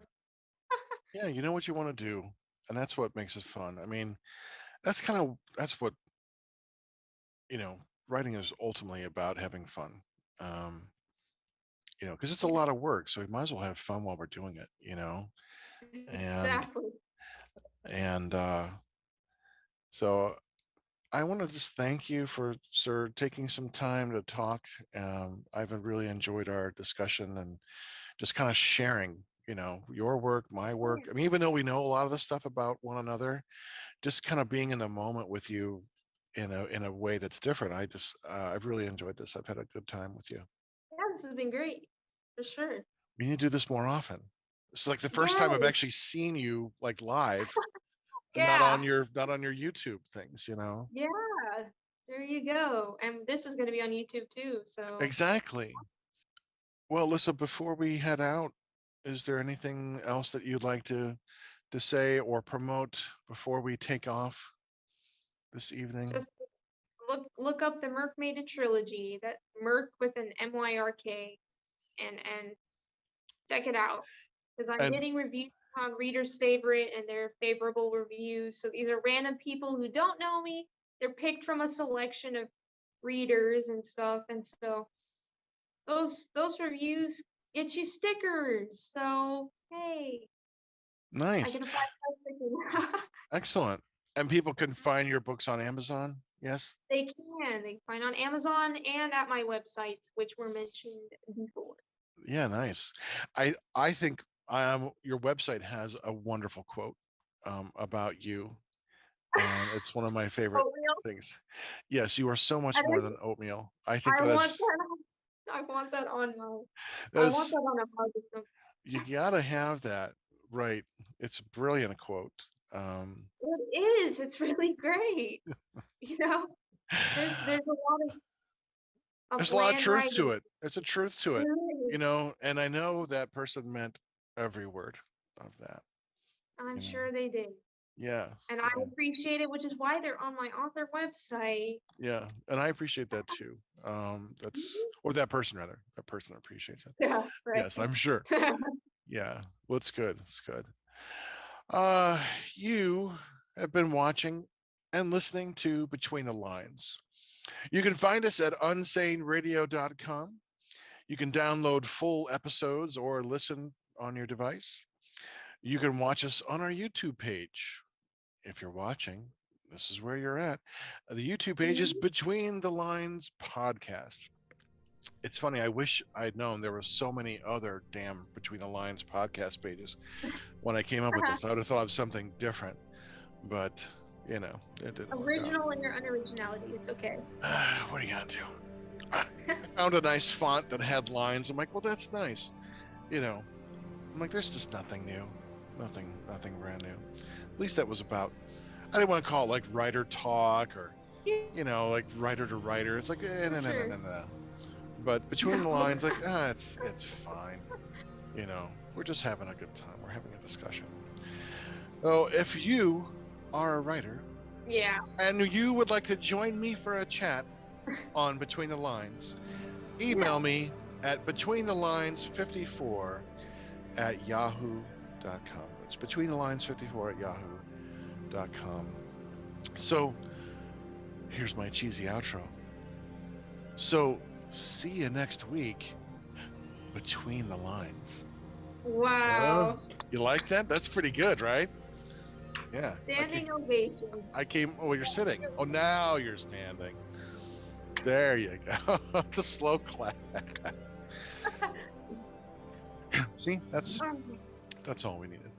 Yeah, you know what you want to do, and that's what makes it fun. I mean, that's what you know. Writing is ultimately about having fun. Um, because it's a Yeah, lot of work, so we might as well have fun while we're doing it. And exactly. and so I want to just thank you for sir taking some time to talk. I've really enjoyed our discussion and just kind of sharing, your work, my work. Yeah. I mean, even though we know a lot of the stuff about one another, just kind of being in the moment with you in a way that's different. I've really enjoyed this. I've had a good time with you. Yeah, this has been great. For sure. We need to do this more often. It's like the first time I've Yes. actually seen you like live, and Yeah. not on your YouTube things. Yeah. There you go. And this is going to be on YouTube too. So Exactly. Well, Alyssa, before we head out, is there anything else that you'd like to say or promote before we take off this evening? just look up the Merck Maiden trilogy. That Merck with an MYRK, and check it out because I'm And getting reviews on readers' favorite and their favorable reviews. So these are random people who don't know me. They're picked from a selection of readers and stuff, and so those reviews get you stickers. So hey, I nice, get a 5-star sticker. excellent. And people can find your books on Amazon. Yes. They can. They can find on Amazon and at my websites, which were mentioned before. Yeah, nice. I think your website has a wonderful quote about you, and it's one of my favorite Oatmeal. things. Yes, you are so I much more didn't. than oatmeal. I think I that want is that. I want that on my. I want There's that on a mug or something. you gotta have that, right? It's a brilliant quote. Um, It is. It's really great. You know, there's a lot of there's a lot of bland truth to writing. it. There's a truth to it, There is. and I know that person meant every word of that. I'm You know, sure they did. yeah, And I appreciate it, which is why they're on my author website. yeah, and I appreciate that too. That's or that person rather. That person appreciates it. Yeah, right. Yes, I'm sure. Yeah, well, it's good. It's good. Uh, you have been watching and listening to Between the Lines. You can find us at unsaneradio.com. You can download full episodes or listen on your device. You can watch us on our YouTube page. If you're watching, this is where you're at. The YouTube page is Mhm. Between the Lines Podcast. It's funny, I wish I'd known there were so many other damn Between the Lines podcast pages when I came up with this. I would have thought of something different, but it didn't work out. Original in your unoriginality. It's okay. What are you gonna do? I found a nice font that had lines. I'm like, well, that's nice. You know, I'm like, there's just nothing new, nothing brand new. At least that was about. I didn't want to call it like writer talk or, like writer to writer. It's like, no, no, no, Sure. no, no. But between the lines, like, it's fine. We're just having a good time. We're having a discussion. So if you are a writer Yeah. and you would like to join me for a chat on Between the Lines, email me at betweenthelines54 at yahoo.com. It's betweenthelines54 at yahoo.com. So here's my cheesy outro. So see you next week. Between the Lines. Wow. You like that? That's pretty good, right? Yeah. Standing ovation. Oh, you're sitting. Oh, now you're standing. There you go. The slow clap. See, that's all we needed.